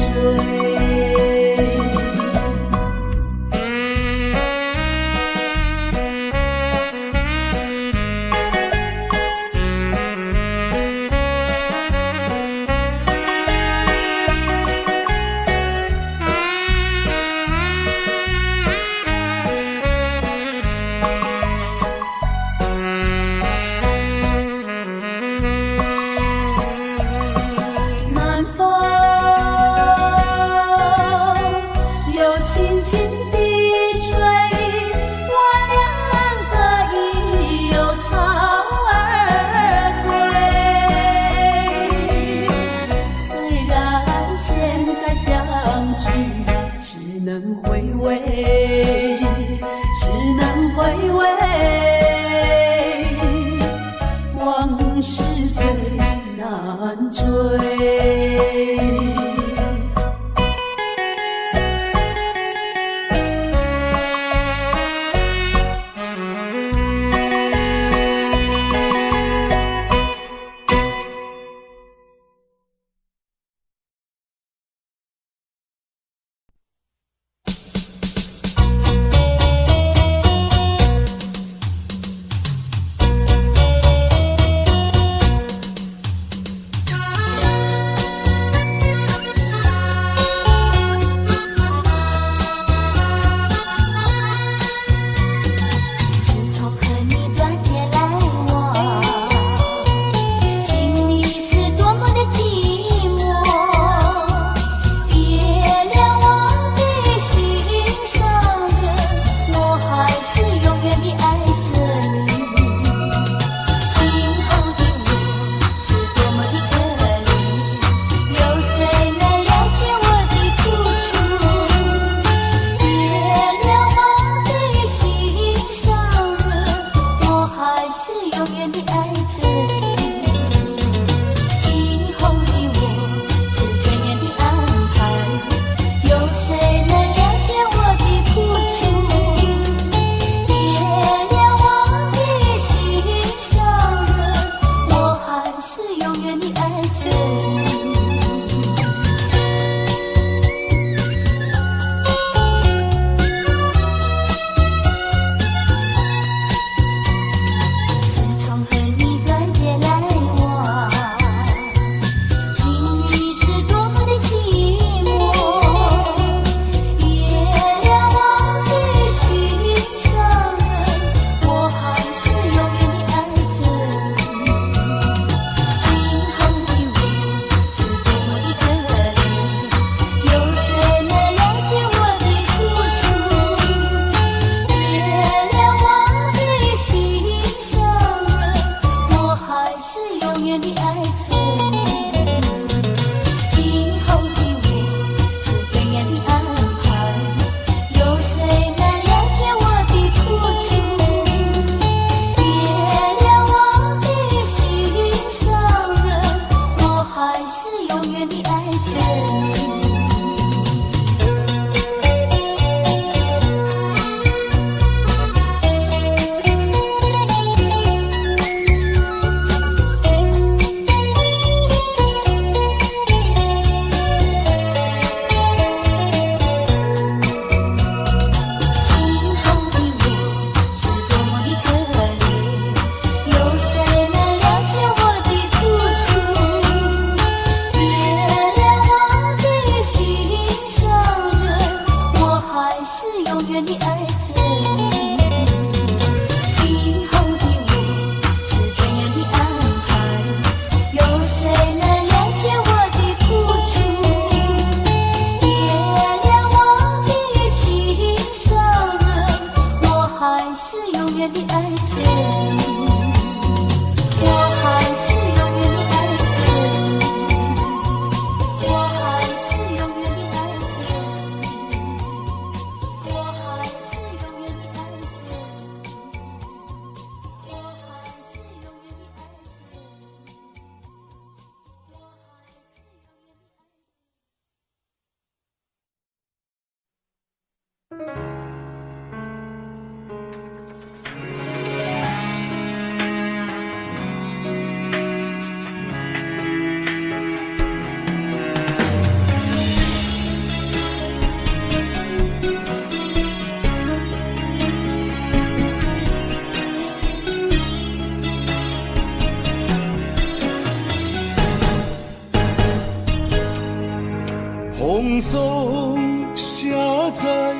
Speaker 3: 风霜写在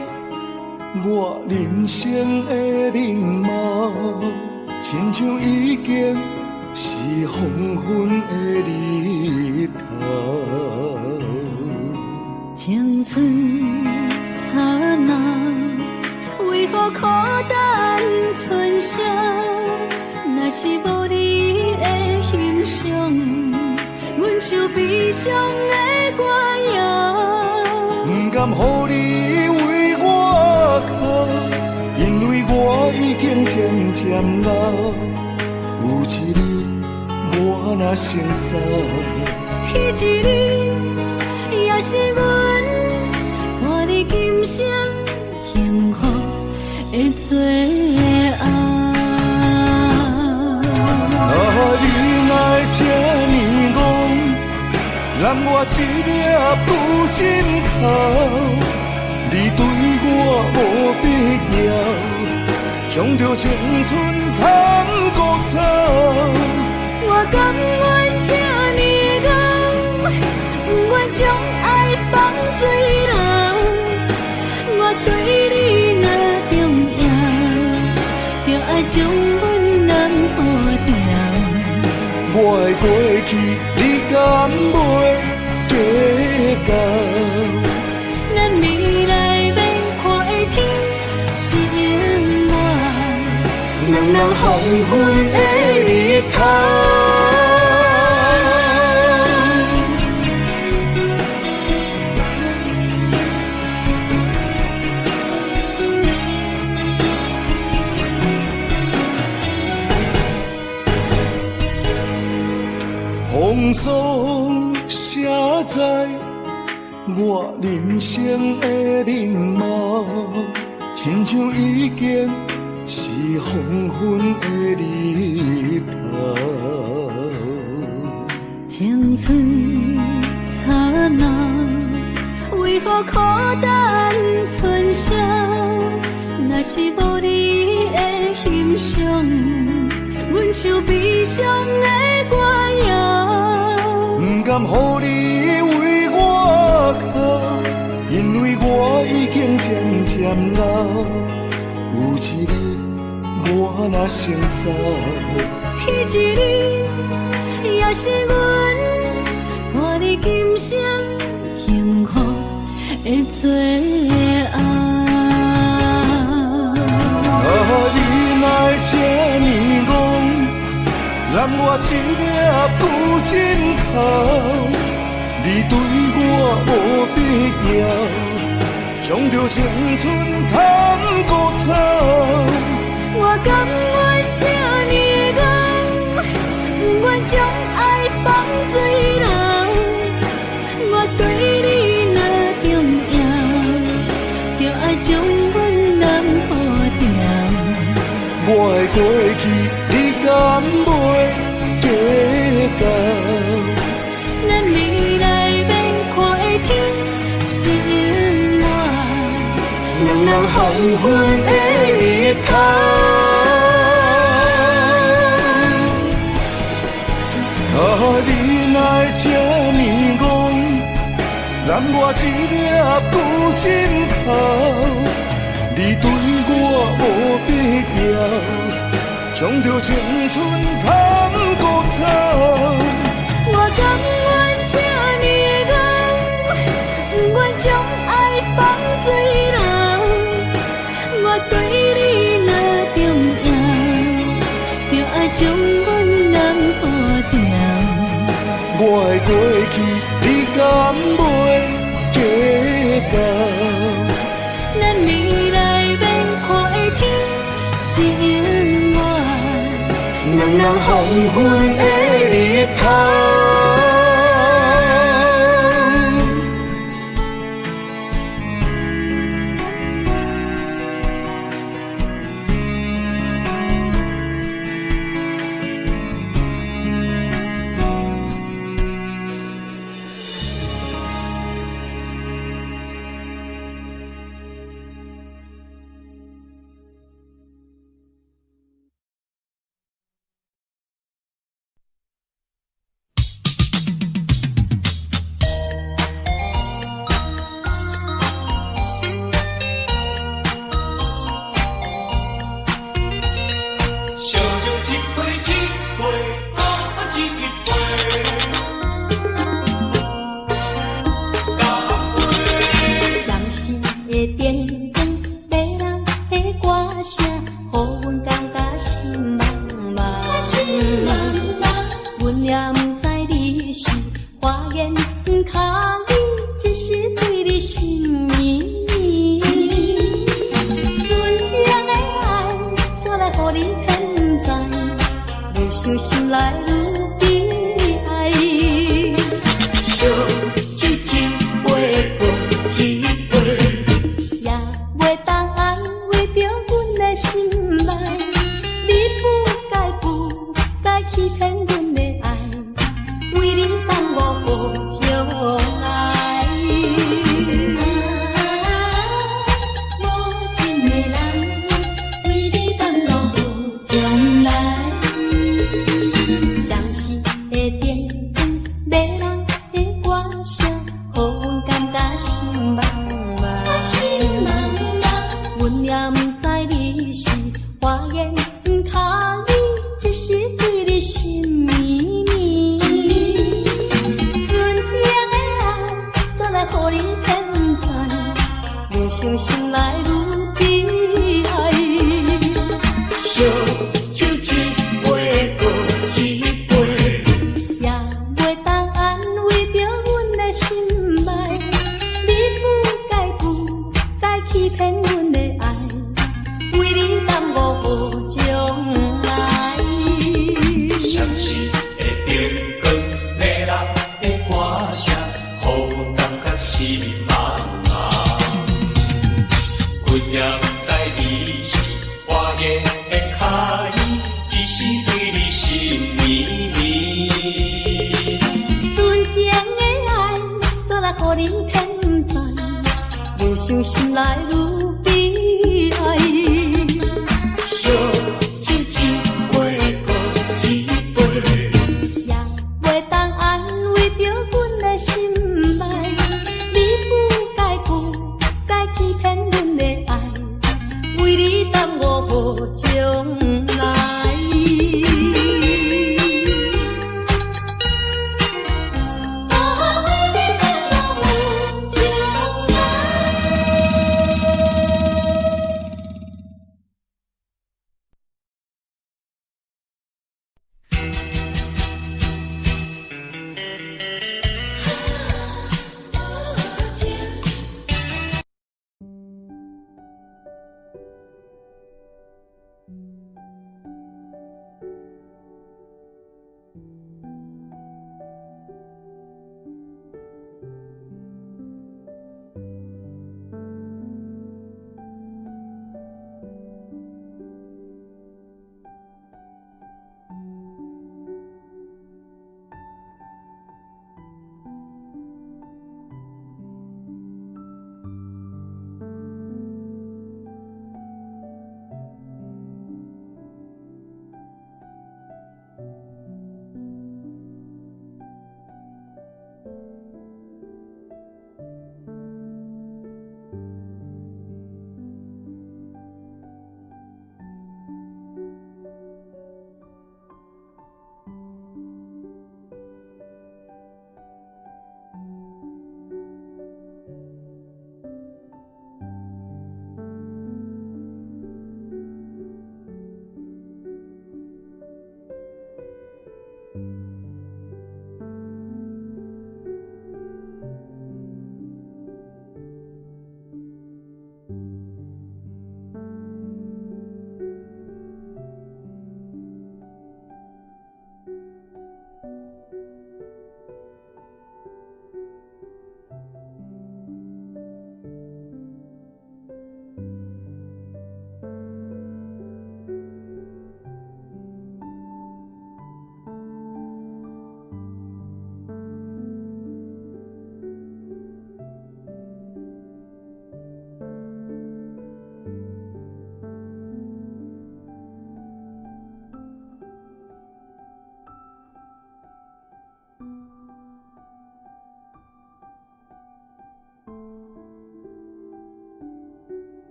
Speaker 3: 我人生的面貌，亲像已经是黄昏的日头。
Speaker 1: 青春刹那，为何孤单存剩？若是无你的欣赏，阮就悲伤的歌谣。
Speaker 3: 不甘予你为我哭，因为我已经渐渐老。有一日我若先走，
Speaker 1: 彼一日也是阮伴你今生幸福的最后。
Speaker 3: 你来这呢戆，让我一粒不进口。你对我无必要，将着青春通孤草。
Speaker 1: 我甘愿这呢戆，不愿将爱放水流。我对你若重要，就爱将阮人护掉。
Speaker 3: 我的过去，你敢袂计较？
Speaker 1: 咱未来免看的天是永远，
Speaker 3: 人人黄昏的日头。风霜写在我人生的面貌，亲像已经是黄昏的日头。
Speaker 1: 青春刹那，为何孤单存剩？若是无你的欣赏，阮就悲伤的歌谣。
Speaker 3: 不甘予你为我哭，因为我已经渐渐老。有一日我若先走，
Speaker 1: 彼一日也是阮伴你今生幸福的最后。
Speaker 3: 你来这呢戆，让我一粒不进口。你对我无必要，将着青春通孤草。
Speaker 1: 我甘愿这呢戆，不愿将爱放水流。我对你若重要，就爱将阮人护掉。
Speaker 3: 我的过去，你敢袂计较？
Speaker 1: 咱未来免看的天是永远，
Speaker 3: 人人黄昏的日头。你来这呢戆，让我一粒不进口。你对我无必要，将着青春通孤草。
Speaker 1: 我甘愿这呢戆，不愿将爱放水流。我对你若重要，就爱将阮人护掉。
Speaker 3: 我的过去，你敢袂计较？
Speaker 1: 咱未来免看的天是永远，
Speaker 3: 人人黄昏的日头。
Speaker 1: 甲心茫茫，阮也毋知你是花言巧语，只是对你心绵绵。纯情的爱，煞来予你骗转，越想心内愈悲哀。
Speaker 2: 小手一杯过一杯，
Speaker 1: 也袂当安慰着阮的心怀。你不该欺骗阮的爱，为你耽误无将来。
Speaker 2: 闪烁的灯光，迷人的歌声，予感觉心茫茫。阮也毋知你是花言巧语，只是对你心绵绵。
Speaker 1: 纯情的爱，煞来予你骗转，越想心内愈悲哀。